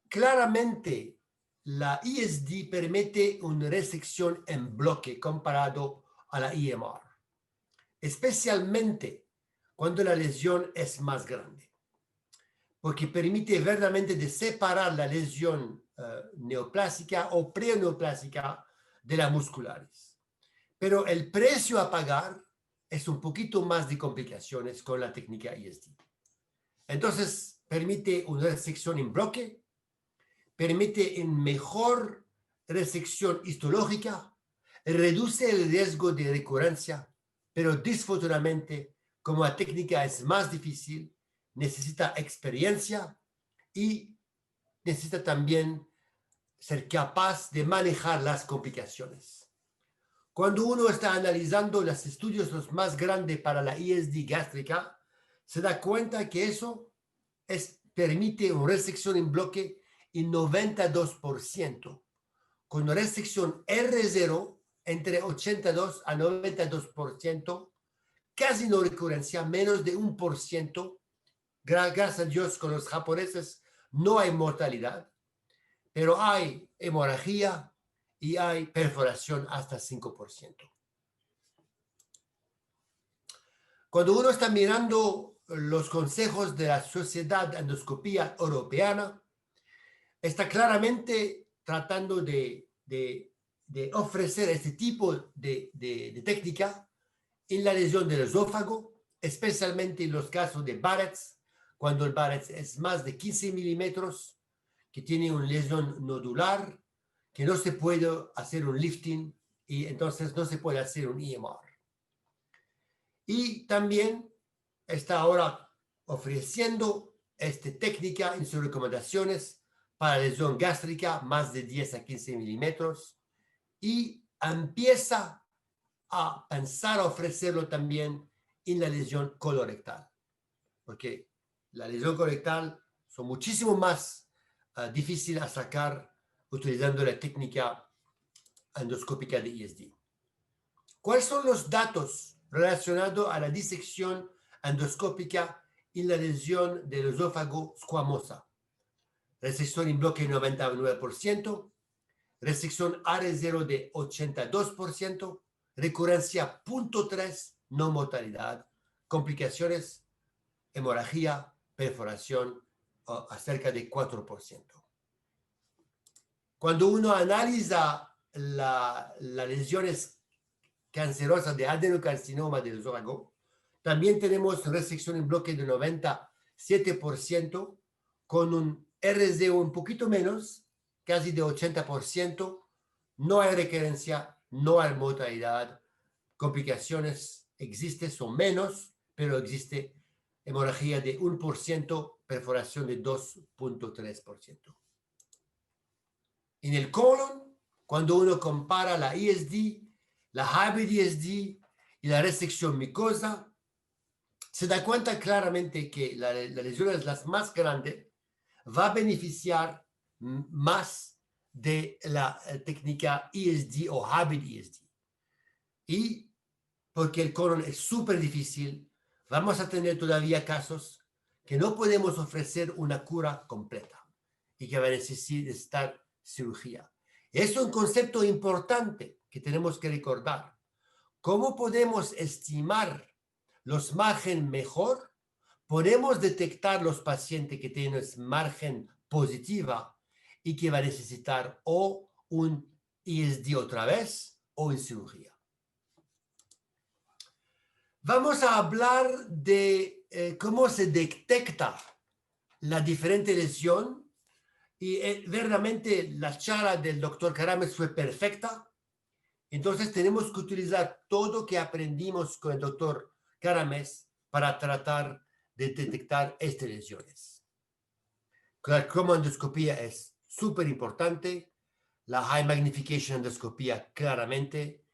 C: claramente la ISD permite una resección en bloque comparado a la EMR, especialmente cuando la lesión es más grande, porque permite verdaderamente de separar la lesión neoplásica o preneoplásica de las musculares. Pero el precio a pagar es un poquito más de complicaciones con la técnica ISD. Entonces, permite una resección en bloque, permite una mejor resección histológica, reduce el riesgo de recurrencia, pero desafortunadamente, como la técnica es más difícil, necesita experiencia y necesita también ser capaz de manejar las complicaciones. Cuando uno está analizando los estudios los más grandes para la ISD gástrica, se da cuenta que eso permite una resección en bloque en 92%, con una resección R0 entre 82 a 92%, casi no recurrencia, menos de 1%. Gracias a Dios, con los japoneses no hay mortalidad, pero hay hemorragia y hay perforación hasta 5%. Cuando uno está mirando los consejos de la Sociedad de Endoscopía Europea, está claramente tratando de ofrecer este tipo de técnica en la lesión del esófago, especialmente en los casos de Barrett's, cuando el Barrett's es más de 15 milímetros, que tiene una lesión nodular, que no se puede hacer un lifting y entonces no se puede hacer un EMR. Y también está ahora ofreciendo esta técnica en sus recomendaciones para lesión gástrica más de 10 a 15 milímetros y empieza a pensar a ofrecerlo también en la lesión colorectal, porque la lesión colorectal son muchísimo más difíciles a sacar utilizando la técnica endoscópica de ISD. ¿Cuáles son los datos relacionados a la disección endoscópica en la lesión del esófago squamosa? Resección en bloque 99%, resección R0 de 82%, recurrencia 0.3, no mortalidad, complicaciones, hemorragia, perforación, acerca de 4%. Cuando uno analiza las lesiones cancerosas de adenocarcinoma del esófago, también tenemos resección en bloque de 97%, con un RSD un poquito menos, casi de 80%, no hay recurrencia, no hay mortalidad, complicaciones existen, son menos, pero existe hemorragia de 1%, perforación de 2.3%. En el colon, cuando uno compara la ISD, la hybrid ISD y la resección mucosa, se da cuenta claramente que la lesión es la más grande, va a beneficiar más de la técnica ISD o hybrid ISD. Y porque el colon es súper difícil, vamos a tener todavía casos que no podemos ofrecer una cura completa y que va a necesitar cirugía. Es un concepto importante que tenemos que recordar. ¿Cómo podemos estimar los márgenes mejor? Podemos detectar los pacientes que tienen margen positiva y que va a necesitar o un ISD otra vez o en cirugía. Vamos a hablar de cómo se detecta la diferente lesión y verdaderamente la charla del doctor Karames fue perfecta. Entonces tenemos que utilizar todo que aprendimos con el doctor Karames para tratar de detectar estas lesiones. La cromoendoscopía es súper importante, la high magnification endoscopía claramente.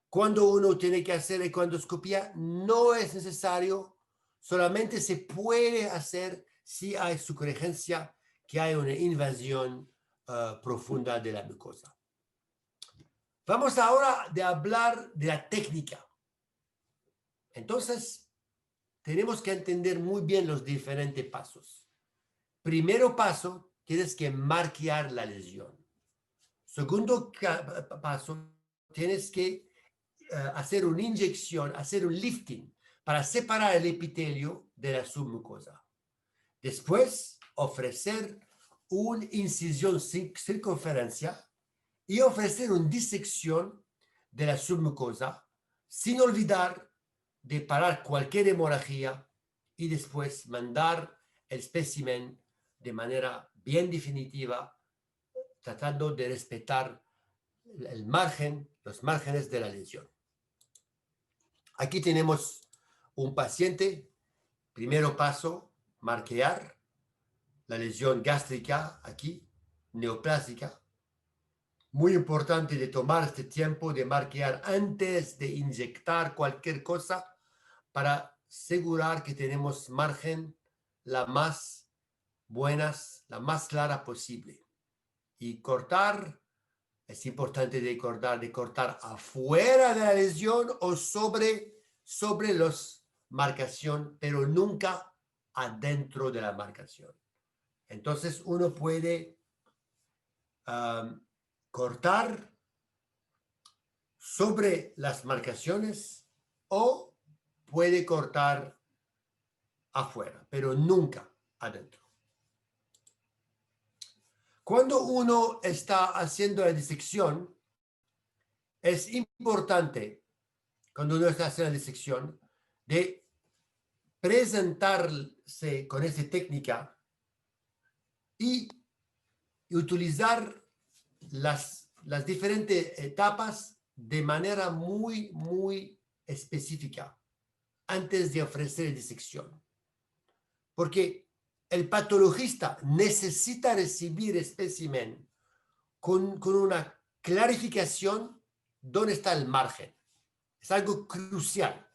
C: Cuando uno tiene que hacer econdoscopía no es necesario, solamente se puede hacer si hay sugerencia que hay una invasión profunda de la mucosa. Vamos ahora a hablar de la técnica. Entonces, tenemos que entender muy bien los diferentes pasos. Primero paso, tienes que marcar la lesión. Segundo paso, tienes que hacer una inyección, hacer un lifting para separar el epitelio de la submucosa. Después, ofrecer una incisión circunferencia y ofrecer una disección de la submucosa sin olvidar de parar cualquier hemorragia y después mandar el espécimen de manera bien definitiva, tratando de respetar el margen, los márgenes de la lesión. Aquí tenemos un paciente, primero paso, marcar la lesión gástrica aquí, neoplásica. Muy importante de tomar este tiempo de marcar antes de inyectar cualquier cosa para asegurar que tenemos margen la más buenas, la más clara posible. Y cortar, es importante de cortar afuera de la lesión o sobre los marcación, pero nunca adentro de la marcación. Entonces uno puede cortar sobre las marcaciones o puede cortar afuera, pero nunca adentro. Cuando uno está haciendo la disección, es importante, cuando uno está haciendo la disección, de presentarse con esa técnica y utilizar las diferentes etapas de manera muy, muy específica antes de ofrecer disección. Porque el patologista necesita recibir espécimen con una clarificación dónde está el margen. Es algo crucial.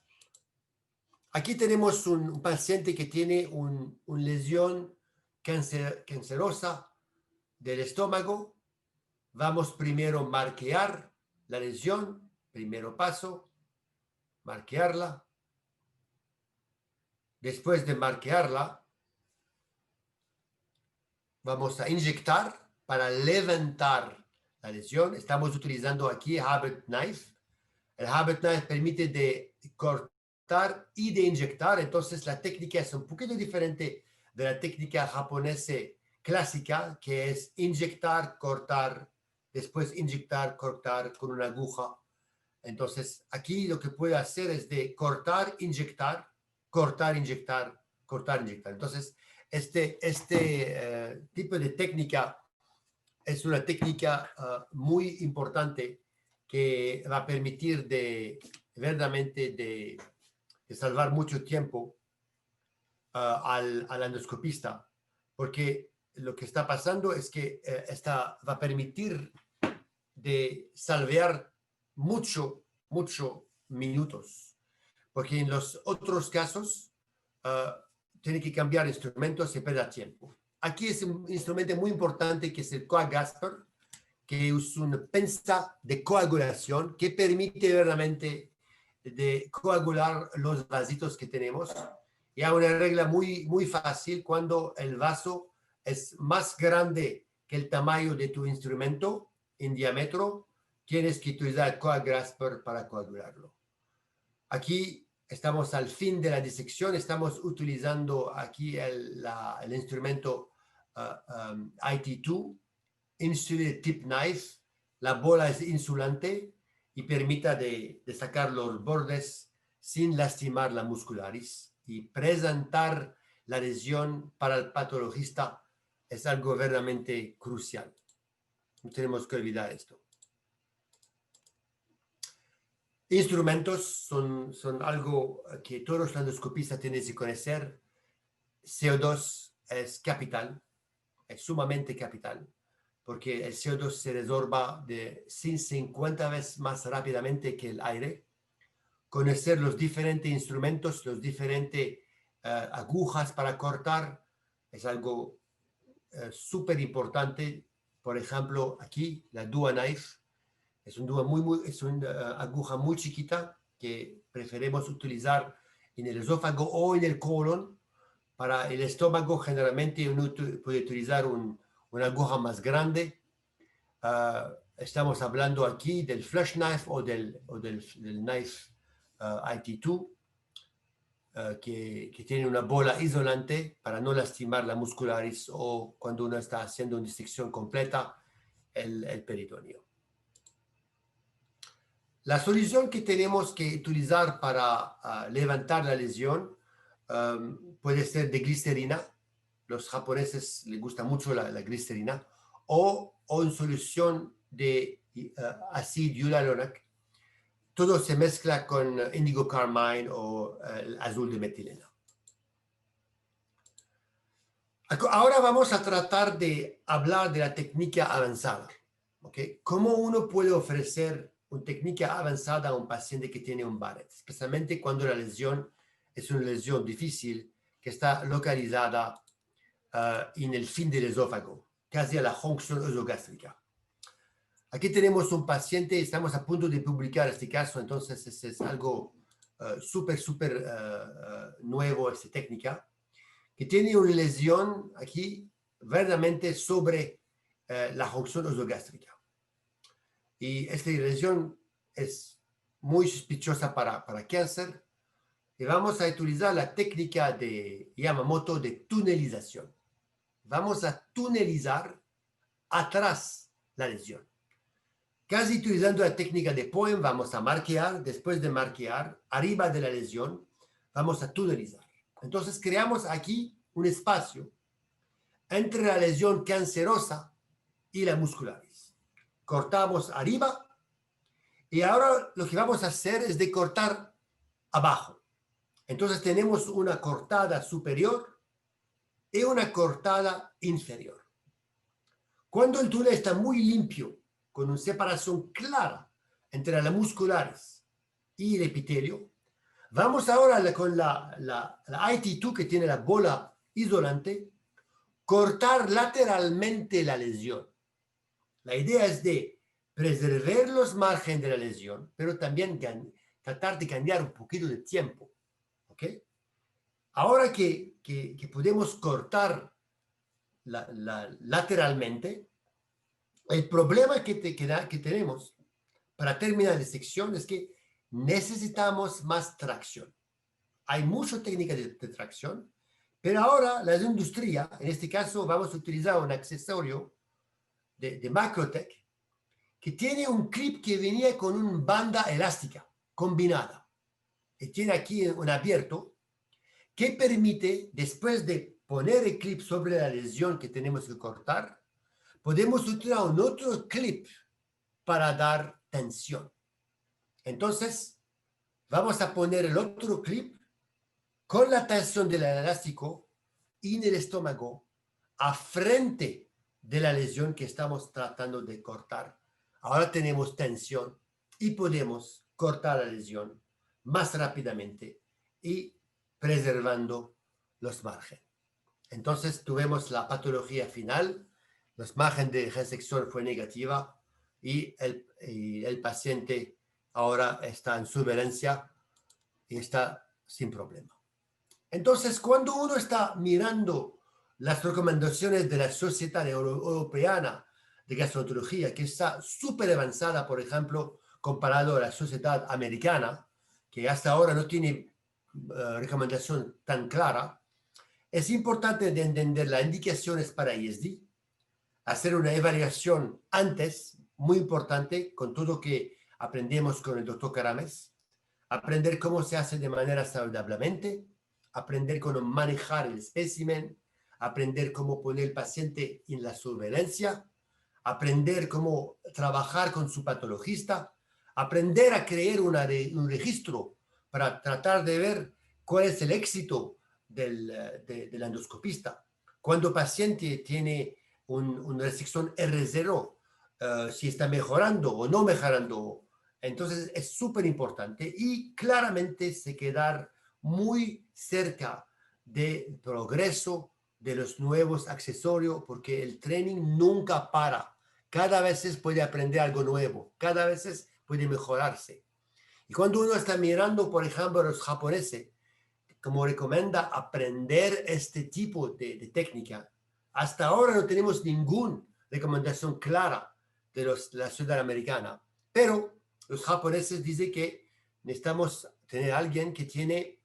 C: Aquí tenemos un paciente que tiene una lesión cancerosa del estómago. Vamos primero a marquear la lesión. Primero paso, marquearla. Después de marquearla, vamos a inyectar para levantar la lesión. Estamos utilizando aquí Habit Knife. El Habit Knife permite de cortar y de inyectar. Entonces la técnica es un poquito diferente de la técnica japonesa clásica, que es inyectar, cortar, después inyectar, cortar con una aguja. Entonces aquí lo que puede hacer es de cortar, inyectar, cortar, inyectar, cortar, inyectar. Entonces este tipo de técnica es una técnica muy importante que va a permitir verdaderamente de salvar mucho tiempo al endoscopista, porque lo que está pasando es que va a permitir de salvar mucho minutos, porque en los otros casos tiene que cambiar instrumentos y perder tiempo. Aquí es un instrumento muy importante que es el Coagasper, que es una pinza de coagulación que permite verdaderamente de coagular los vasitos que tenemos. Y hay una regla muy fácil: cuando el vaso es más grande que el tamaño de tu instrumento en diámetro, tienes que utilizar el Coagasper para coagularlo. Aquí estamos al fin de la disección. Estamos utilizando aquí el instrumento IT2, Insulated Tip Knife. La bola es insulante y permite de sacar los bordes sin lastimar la muscularis. Y presentar la lesión para el patologista es algo verdaderamente crucial. No tenemos que olvidar esto. Instrumentos son algo que todos los endoscopistas tienen que conocer. CO2 es capital, es sumamente capital, porque el CO2 se resorba de 150 veces más rápidamente que el aire. Conocer los diferentes instrumentos, los diferentes agujas para cortar, es algo súper importante. Por ejemplo, aquí la Dua Knife es una aguja muy chiquita que preferimos utilizar en el esófago o en el colon. Para el estómago generalmente uno puede utilizar una aguja más grande. Estamos hablando aquí del flush knife o del knife IT2, que tiene una bola isolante para no lastimar la muscularis o cuando uno está haciendo una disección completa el peritoneo. La solución que tenemos que utilizar para levantar la lesión puede ser de glicerina. Los japoneses les gusta mucho la glicerina, o en solución de ácido hialurónico. Todo se mezcla con índigo carmine o el azul de metileno. Ahora vamos a tratar de hablar de la técnica avanzada. ¿Okay? ¿Cómo uno puede ofrecer una técnica avanzada a un paciente que tiene un Barrett? Especialmente cuando la lesión es una lesión difícil que está localizada en el fin del esófago, casi a la junción esogástrica. Aquí tenemos un paciente, estamos a punto de publicar este caso, entonces es algo súper nuevo, esta técnica, que tiene una lesión aquí verdaderamente sobre la junción esogástrica. Y esta lesión es muy sospechosa para cáncer, y vamos a utilizar la técnica de Yamamoto de tunelización. Vamos a tunelizar atrás la lesión. Casi utilizando la técnica de Poem, vamos a marquear. Después de marquear, arriba de la lesión, vamos a tunelizar. Entonces creamos aquí un espacio entre la lesión cancerosa y la muscularis. Cortamos arriba y ahora lo que vamos a hacer es de cortar abajo. Entonces tenemos una cortada superior y una cortada inferior. Cuando el túnel está muy limpio, con una separación clara entre las musculares y el epitelio. Vamos ahora con la IT2 que tiene la bola isolante, cortar lateralmente la lesión. La idea es de preservar los márgenes de la lesión, pero también tratar de cambiar un poquito de tiempo. ¿Ok? Ahora que podemos cortar lateralmente, el problema que tenemos para terminar la disección es que necesitamos más tracción. Hay muchas técnicas de tracción, pero ahora la industria, en este caso vamos a utilizar un accesorio de Macrotech que tiene un clip que venía con una banda elástica combinada y tiene aquí un abierto que permite, después de poner el clip sobre la lesión que tenemos que cortar, podemos utilizar un otro clip para dar tensión. Entonces, vamos a poner el otro clip con la tensión del elástico en el estómago a frente de la lesión que estamos tratando de cortar. Ahora tenemos tensión y podemos cortar la lesión más rápidamente y preservando los márgenes. Entonces tuvimos la patología final, los márgenes de resección fue negativa y el paciente ahora está en surveillance y está sin problema. Entonces, cuando uno está mirando las recomendaciones de la Sociedad Europea de Gastroenterología, que está súper avanzada, por ejemplo, comparado a la Sociedad Americana, que hasta ahora no tiene recomendación tan clara, es importante de entender las indicaciones para ISD, hacer una evaluación antes, muy importante, con todo lo que aprendemos con el doctor Karames, aprender cómo se hace de manera saludablemente, aprender cómo manejar el espécimen, aprender cómo poner el paciente en la surveillance, aprender cómo trabajar con su patologista, aprender a crear un registro para tratar de ver cuál es el éxito del endoscopista. Cuando el paciente tiene una resección R0, si está mejorando o no mejorando. Entonces es súper importante y claramente se quedar muy cerca del progreso de los nuevos accesorios porque el training nunca para. Cada vez puede aprender algo nuevo, cada vez puede mejorarse. Y cuando uno está mirando, por ejemplo, a los japoneses, como recomienda aprender este tipo de técnica, hasta ahora no tenemos ninguna recomendación clara de la ciudad americana, pero los japoneses dicen que necesitamos tener a alguien que tiene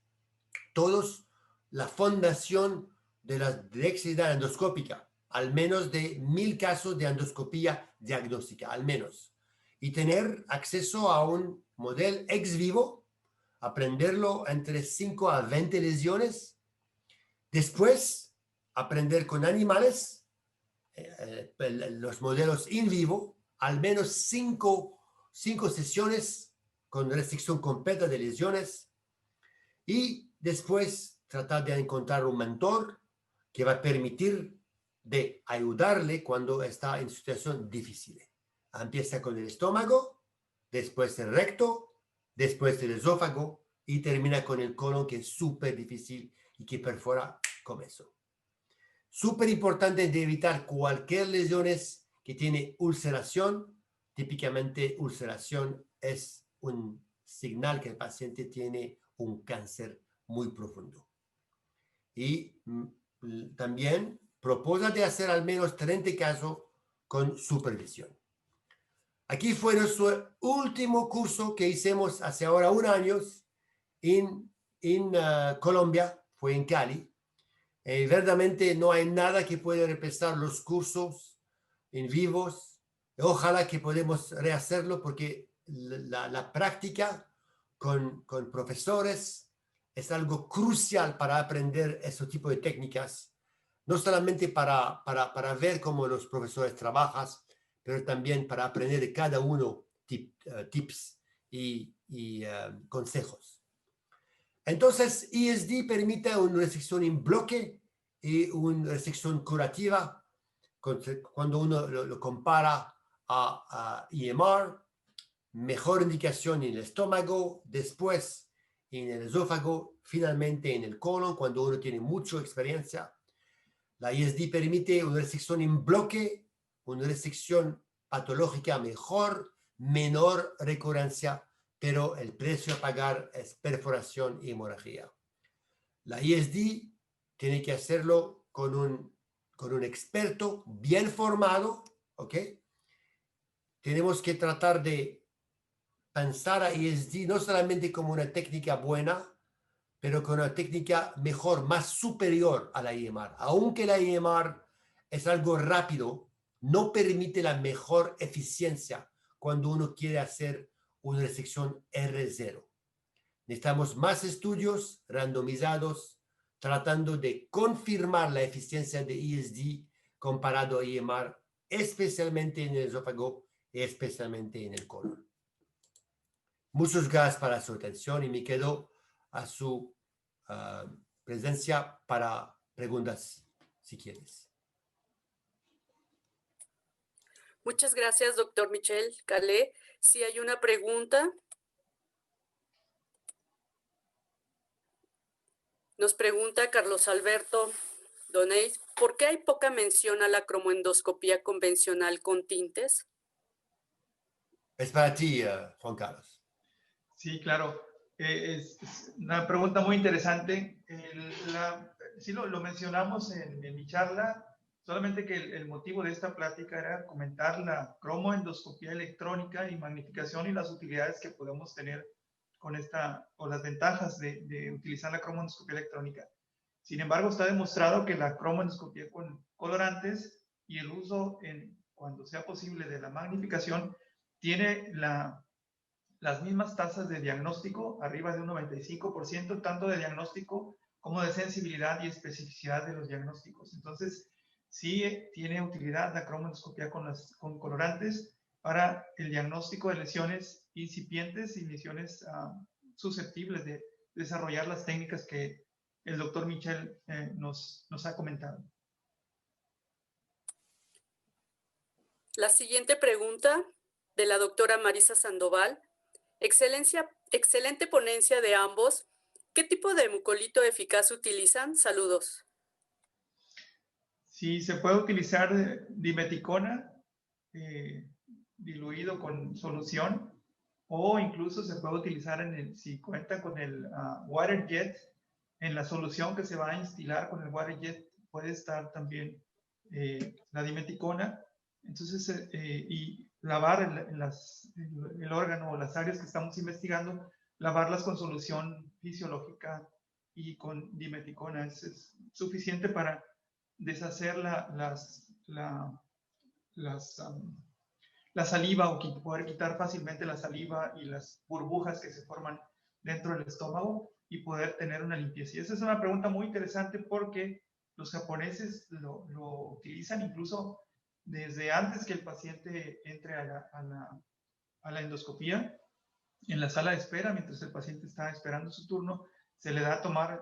C: todos la fundación de la dexteridad endoscópica, al menos de 1000 casos de endoscopía diagnóstica, al menos, y tener acceso a un modelo ex vivo, aprenderlo entre 5 a 20 lesiones, después aprender con animales, los modelos in vivo, al menos 5 sesiones con restricción completa de lesiones y después tratar de encontrar un mentor que va a permitir de ayudarle cuando está en situación difícil. Empieza con el estómago, después el recto, después el esófago y termina con el colon, que es súper difícil y que perfora con eso. Súper importante de evitar cualquier lesiones que tiene ulceración. Típicamente ulceración es un señal que el paciente tiene un cáncer muy profundo. Y también propone de hacer al menos 30 casos con supervisión. Aquí fue nuestro último curso que hicimos hace ahora 1 año en Colombia, fue en Cali. Verdaderamente no hay nada que pueda reemplazar los cursos en vivos. Ojalá que podamos rehacerlo porque la práctica con profesores es algo crucial para aprender ese tipo de técnicas, no solamente para ver cómo los profesores trabajan, pero también para aprender de cada uno tips y consejos. Entonces, ISD permite una resección en bloque y una resección curativa cuando uno lo compara a EMR. mejor indicación en el estómago, después en el esófago, finalmente en el colon, cuando uno tiene mucha experiencia. La ISD permite una resección en bloque, una resección patológica mejor, menor recurrencia, pero el precio a pagar es perforación y hemorragia. La ISD tiene que hacerlo con un experto bien formado, ¿ok? Tenemos que tratar de pensar a ISD no solamente como una técnica buena, pero con una técnica mejor, más superior a la IMR. Aunque la IMR es algo rápido, no permite la mejor eficiencia cuando uno quiere hacer una resección R0. Necesitamos más estudios randomizados tratando de confirmar la eficiencia de ISD comparado a IMR, especialmente en el esófago y especialmente en el colon. Muchas gracias para su atención y me quedo a su presencia para preguntas, si quieres.
A: Muchas gracias, doctor Michel Calais. Si hay una pregunta. Nos pregunta Carlos Alberto Donés, ¿por qué hay poca mención a la cromoendoscopía convencional con tintes?
C: Es para ti, Juan Carlos.
B: Sí, claro. Es una pregunta muy interesante. Sí, lo mencionamos en mi charla, solamente que el motivo de esta plática era comentar la cromoendoscopía electrónica y magnificación y las utilidades que podemos tener con esta, o las ventajas de utilizar la cromoendoscopía electrónica. Sin embargo, está demostrado que la cromoendoscopía con colorantes y el uso, cuando sea posible, de la magnificación, tiene las mismas tasas de diagnóstico, arriba de un 95%, tanto de diagnóstico como de sensibilidad y especificidad de los diagnósticos. Entonces, sí tiene utilidad la cromoendoscopía con colorantes para el diagnóstico de lesiones incipientes y lesiones susceptibles de desarrollar las técnicas que el doctor Michel nos ha comentado.
A: La siguiente pregunta de la doctora Marisa Sandoval. Excelente ponencia de ambos. ¿Qué tipo de mucolito eficaz utilizan? Saludos.
B: Sí, se puede utilizar dimeticona diluido con solución, o incluso se puede utilizar si cuenta con el water jet, en la solución que se va a instilar con el water jet puede estar también la dimeticona. Entonces, y lavar el órgano o las áreas que estamos investigando, lavarlas con solución fisiológica y con dimeticona es suficiente para deshacer la saliva, o poder quitar fácilmente la saliva y las burbujas que se forman dentro del estómago y poder tener una limpieza. Y esa es una pregunta muy interesante porque los japoneses lo utilizan incluso desde antes que el paciente entre a la endoscopía. En la sala de espera, mientras el paciente está esperando su turno, se le da a tomar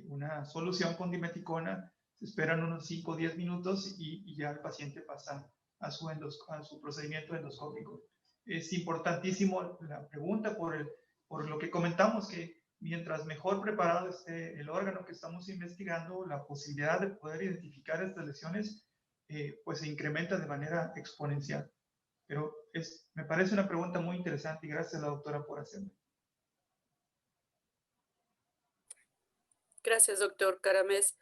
B: una solución con dimeticona, se esperan unos 5 o 10 minutos y ya el paciente pasa a su procedimiento endoscópico. Es importantísimo la pregunta por lo que comentamos, que mientras mejor preparado esté el órgano que estamos investigando, la posibilidad de poder identificar estas lesiones pues se incrementa de manera exponencial. Pero me parece una pregunta muy interesante y gracias a la doctora por hacerla.
A: Gracias, doctor Caramés.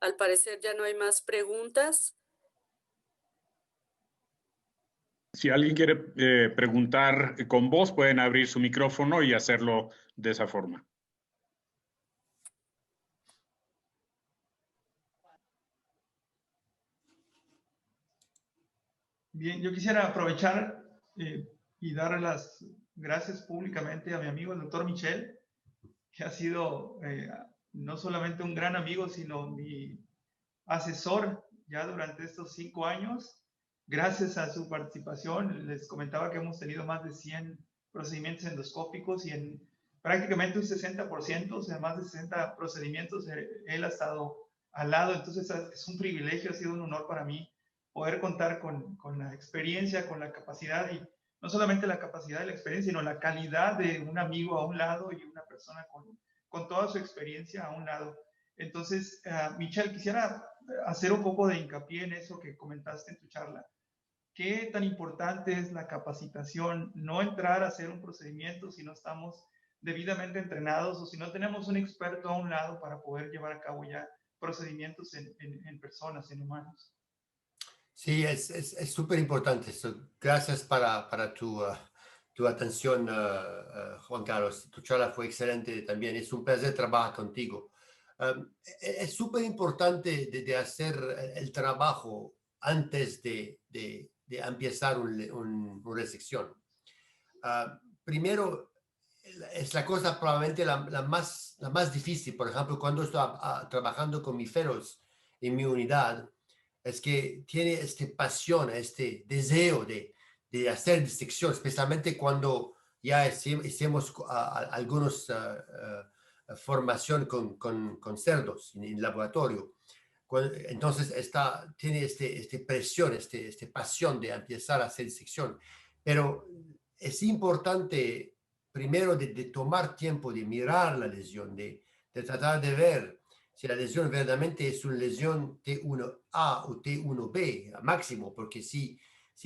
A: Al parecer ya no hay más preguntas.
D: Si alguien quiere preguntar con voz, pueden abrir su micrófono y hacerlo de esa forma.
B: Bien, yo quisiera aprovechar y dar las gracias públicamente a mi amigo el doctor Michel, que ha sido no solamente un gran amigo, sino mi asesor ya durante estos 5 años. Gracias a su participación, les comentaba que hemos tenido más de 100 procedimientos endoscópicos y en prácticamente un 60%, o sea, más de 60 procedimientos, él ha estado al lado. Entonces es un privilegio, ha sido un honor para mí poder contar con la experiencia, con la capacidad y no solamente la capacidad de la experiencia, sino la calidad de un amigo a un lado y una persona con toda su experiencia a un lado. Entonces, Michelle, quisiera hacer un poco de hincapié en eso que comentaste en tu charla. ¿Qué tan importante es la capacitación? No entrar a hacer un procedimiento si no estamos debidamente entrenados o si no tenemos un experto a un lado para poder llevar a cabo ya procedimientos en personas, en humanos.
C: Sí, es súper importante. Gracias para tu atención, Juan Carlos. Tu charla fue excelente también. Es un placer trabajar contigo. Es súper importante de hacer el trabajo antes de empezar una resección. Primero, es la cosa probablemente la más difícil. Por ejemplo, cuando estoy trabajando con mis feros en mi unidad, es que tiene esta pasión, este deseo de hacer disección, especialmente cuando ya hicimos algunos formación con cerdos en laboratorio. Entonces tiene esta presión, esta pasión de empezar a hacer disección. Pero es importante primero de tomar tiempo de mirar la lesión, de tratar de ver si la lesión verdaderamente es una lesión T1A o T1B máximo, porque si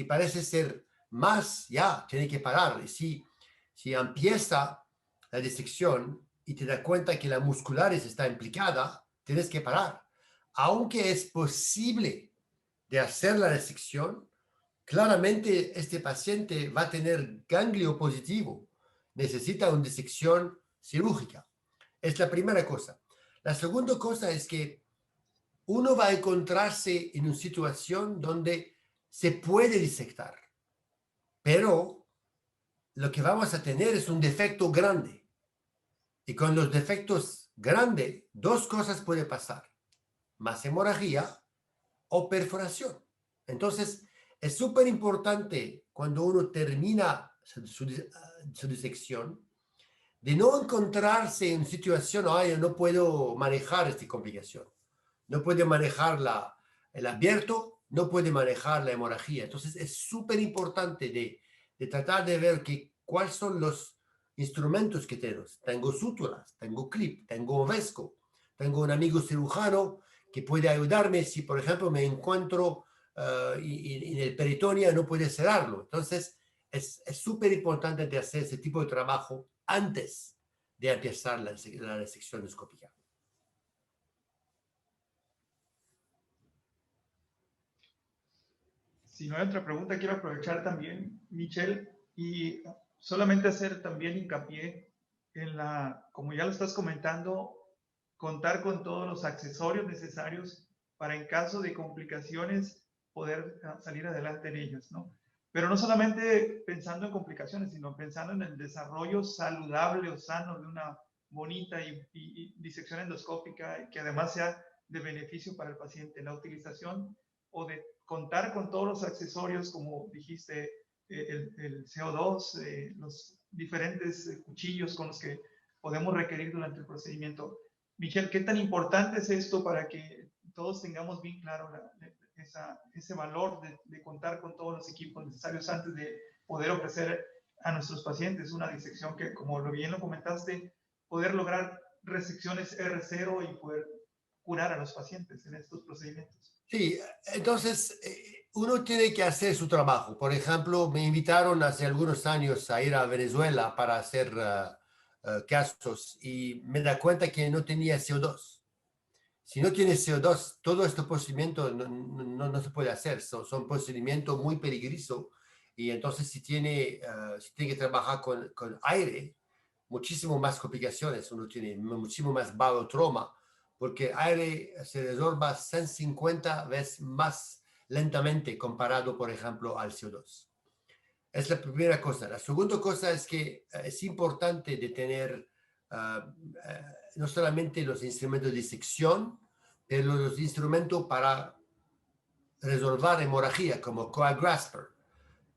C: parece ser más, ya tiene que parar. Y si empieza la disección y te das cuenta que la muscularis está implicada, tienes que parar. Aunque es posible de hacer la disección, claramente este paciente va a tener ganglio positivo, necesita una disección quirúrgica. Es la primera cosa. La segunda cosa es que uno va a encontrarse en una situación donde se puede disectar, pero lo que vamos a tener es un defecto grande. Y con los defectos grandes, dos cosas pueden pasar: más hemorragia o perforación. Entonces, es súper importante cuando uno termina su disección de no encontrarse en situación, yo no puedo manejar esta complicación, no puede manejar el abierto, no puede manejar la hemorragia. Entonces, es súper importante de tratar de ver cuáles son los instrumentos que tengo suturas, tengo clip, tengo vesco, tengo un amigo cirujano que puede ayudarme si, por ejemplo, me encuentro en el peritoneo, no puede cerrarlo. Entonces, es súper importante de hacer ese tipo de trabajo antes de empezar la resección endoscópica.
B: Si no hay otra pregunta, quiero aprovechar también, Michelle, y solamente hacer también hincapié en como ya lo estás comentando, contar con todos los accesorios necesarios para en caso de complicaciones poder salir adelante en ellas, ¿no? Pero no solamente pensando en complicaciones, sino pensando en el desarrollo saludable o sano de una bonita y disección endoscópica que además sea de beneficio para el paciente. La utilización o de contar con todos los accesorios, como dijiste, el CO2, los diferentes cuchillos con los que podemos requerir durante el procedimiento. Michelle, ¿qué tan importante es esto para que todos tengamos bien claro ese valor de contar con todos los equipos necesarios antes de poder ofrecer a nuestros pacientes una disección que, como bien lo comentaste, poder lograr resecciones R0 y poder curar a los pacientes en estos procedimientos?
C: Sí, entonces uno tiene que hacer su trabajo. Por ejemplo, me invitaron hace algunos años a ir a Venezuela para hacer casos y me da cuenta que no tenía CO2. Si no tienes CO2, todo este procedimiento no se puede hacer. Son procedimientos muy peligrosos y entonces si tiene que trabajar con aire, muchísimo más complicaciones. Uno tiene muchísimo más barotrauma porque aire se resorba 150 veces más lentamente comparado, por ejemplo, al CO2. Es la primera cosa. La segunda cosa es que es importante de tener no solamente los instrumentos de disección, pero los instrumentos para resolver hemorragia, como CoaGrasper.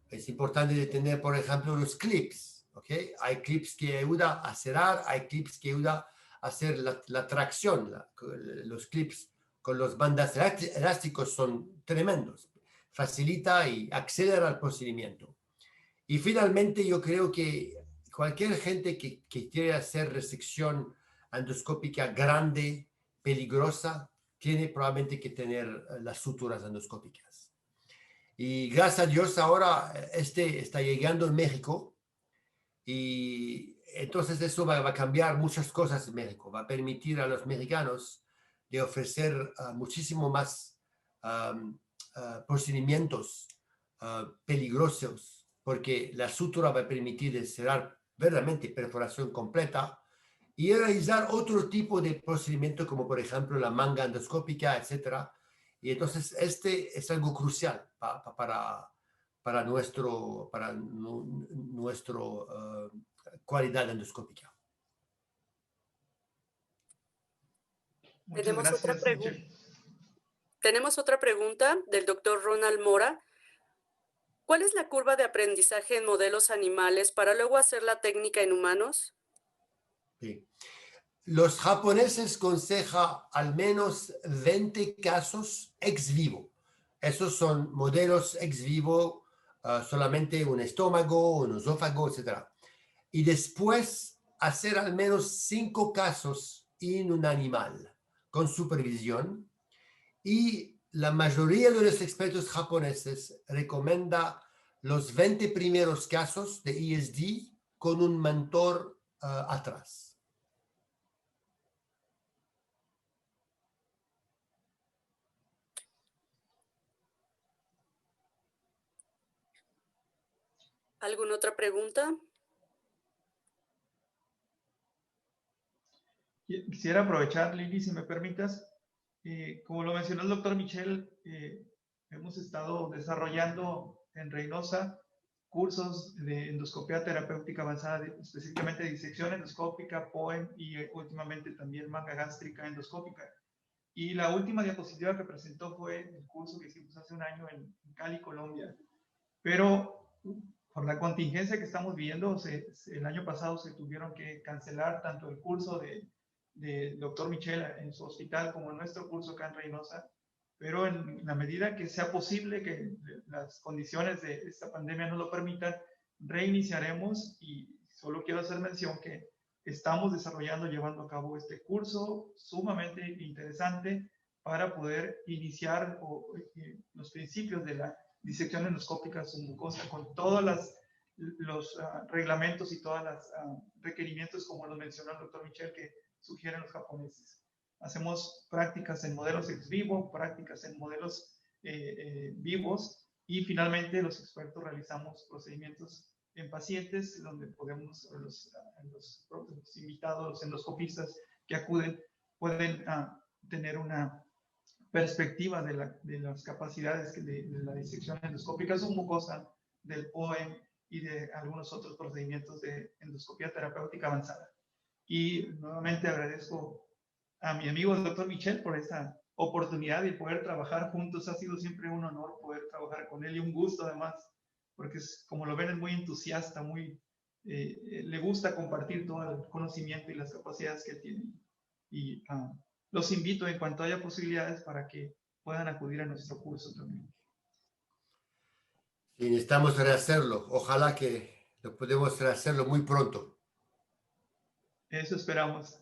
C: Es importante de tener, por ejemplo, los clips. ¿Okay? Hay clips que ayudan a cerrar, hay clips que ayudan a hacer la tracción. Los clips con los bandas elásticos son tremendos. Facilita y acelera el procedimiento. Y finalmente, yo creo que cualquier gente que quiere hacer resección endoscópica grande, peligrosa, tiene probablemente que tener las suturas endoscópicas. Y gracias a Dios ahora está llegando en México y entonces eso va a cambiar muchas cosas en México. Va a permitir a los mexicanos de ofrecer muchísimo más procedimientos peligrosos, porque la sutura va a permitir cerrar verdaderamente perforación completa y realizar otro tipo de procedimiento como por ejemplo la manga endoscópica, etcétera. Y entonces este es algo crucial para nuestro cualidad endoscópica.
B: Muchas
A: Tenemos otra
B: gracias, Michelle.
A: Tenemos otra pregunta del doctor Ronald Mora. ¿Cuál es la curva de aprendizaje en modelos animales para luego hacer la técnica en humanos?
C: Sí. Los japoneses aconsejan al menos 20 casos ex vivo. Esos son modelos ex vivo, solamente un estómago, un esófago, etc. Y después hacer al menos 5 casos en un animal con supervisión. Y la mayoría de los expertos japoneses recomienda los 20 primeros casos de ESD con un mentor atrás.
A: ¿Alguna otra pregunta?
B: Quisiera aprovechar, Lili, si me permitas. Como lo mencionó el doctor Michel, hemos estado desarrollando en Reynosa cursos de endoscopía terapéutica avanzada, específicamente disección endoscópica, POEM y últimamente también manga gástrica endoscópica. Y la última diapositiva que presentó fue el curso que hicimos hace un año en Cali, Colombia. Pero por la contingencia que estamos viviendo, el año pasado se tuvieron que cancelar tanto el curso de doctor Michel en su hospital como nuestro curso acá en Reynosa, pero en la medida que sea posible, que las condiciones de esta pandemia nos lo permitan, reiniciaremos. Y solo quiero hacer mención que estamos desarrollando, llevando a cabo este curso sumamente interesante para poder iniciar los principios de la disección endoscópica submucosa con todos los reglamentos y todos los requerimientos, como lo mencionó el doctor Michel, que sugieren los japoneses. Hacemos prácticas en modelos ex vivo, prácticas en modelos vivos, y finalmente los expertos realizamos procedimientos en pacientes donde podemos, los invitados, los endoscopistas que acuden, pueden tener una perspectiva de las capacidades de la disección endoscópica submucosa, del POEM y de algunos otros procedimientos de endoscopía terapéutica avanzada. Y nuevamente agradezco a mi amigo el doctor Michel por esta oportunidad de poder trabajar juntos. Ha sido siempre un honor poder trabajar con él y un gusto además, porque como lo ven es muy entusiasta, le gusta compartir todo el conocimiento y las capacidades que tiene. Y los invito en cuanto haya posibilidades para que puedan acudir a nuestro curso también.
C: Y necesitamos rehacerlo. Ojalá que lo podemos rehacerlo muy pronto.
B: Eso esperamos.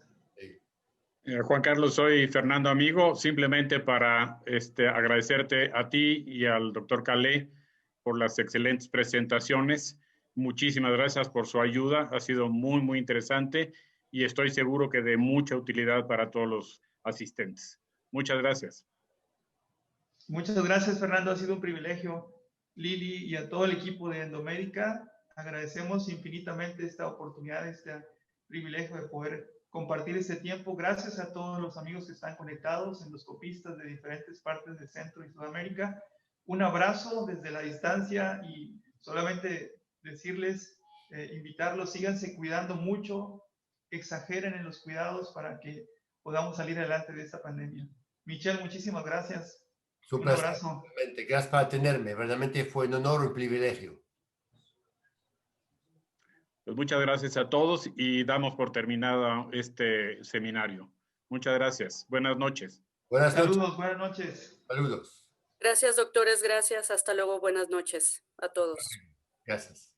D: Juan Carlos, soy Fernando Amigo, simplemente para agradecerte a ti y al doctor Calé por las excelentes presentaciones. Muchísimas gracias por su ayuda, ha sido muy, muy interesante y estoy seguro que de mucha utilidad para todos los asistentes. Muchas gracias.
B: Muchas gracias, Fernando, ha sido un privilegio. Lili y a todo el equipo de Endomédica, agradecemos infinitamente esta oportunidad, este privilegio de poder compartir este tiempo. Gracias a todos los amigos que están conectados, endoscopistas de diferentes partes de Centro y Sudamérica. Un abrazo desde la distancia y solamente decirles, invitarlos, síganse cuidando mucho, exageren en los cuidados para que podamos salir adelante de esta pandemia. Michelle, muchísimas gracias.
C: Un abrazo. Gracias por tenerme. Verdaderamente fue un honor y un privilegio.
D: Pues muchas gracias a todos y damos por terminado este seminario. Muchas gracias. Buenas noches.
C: Buenas noches.
B: Saludos, buenas noches.
C: Saludos.
A: Gracias, doctores. Gracias. Hasta luego. Buenas noches a todos.
C: Gracias.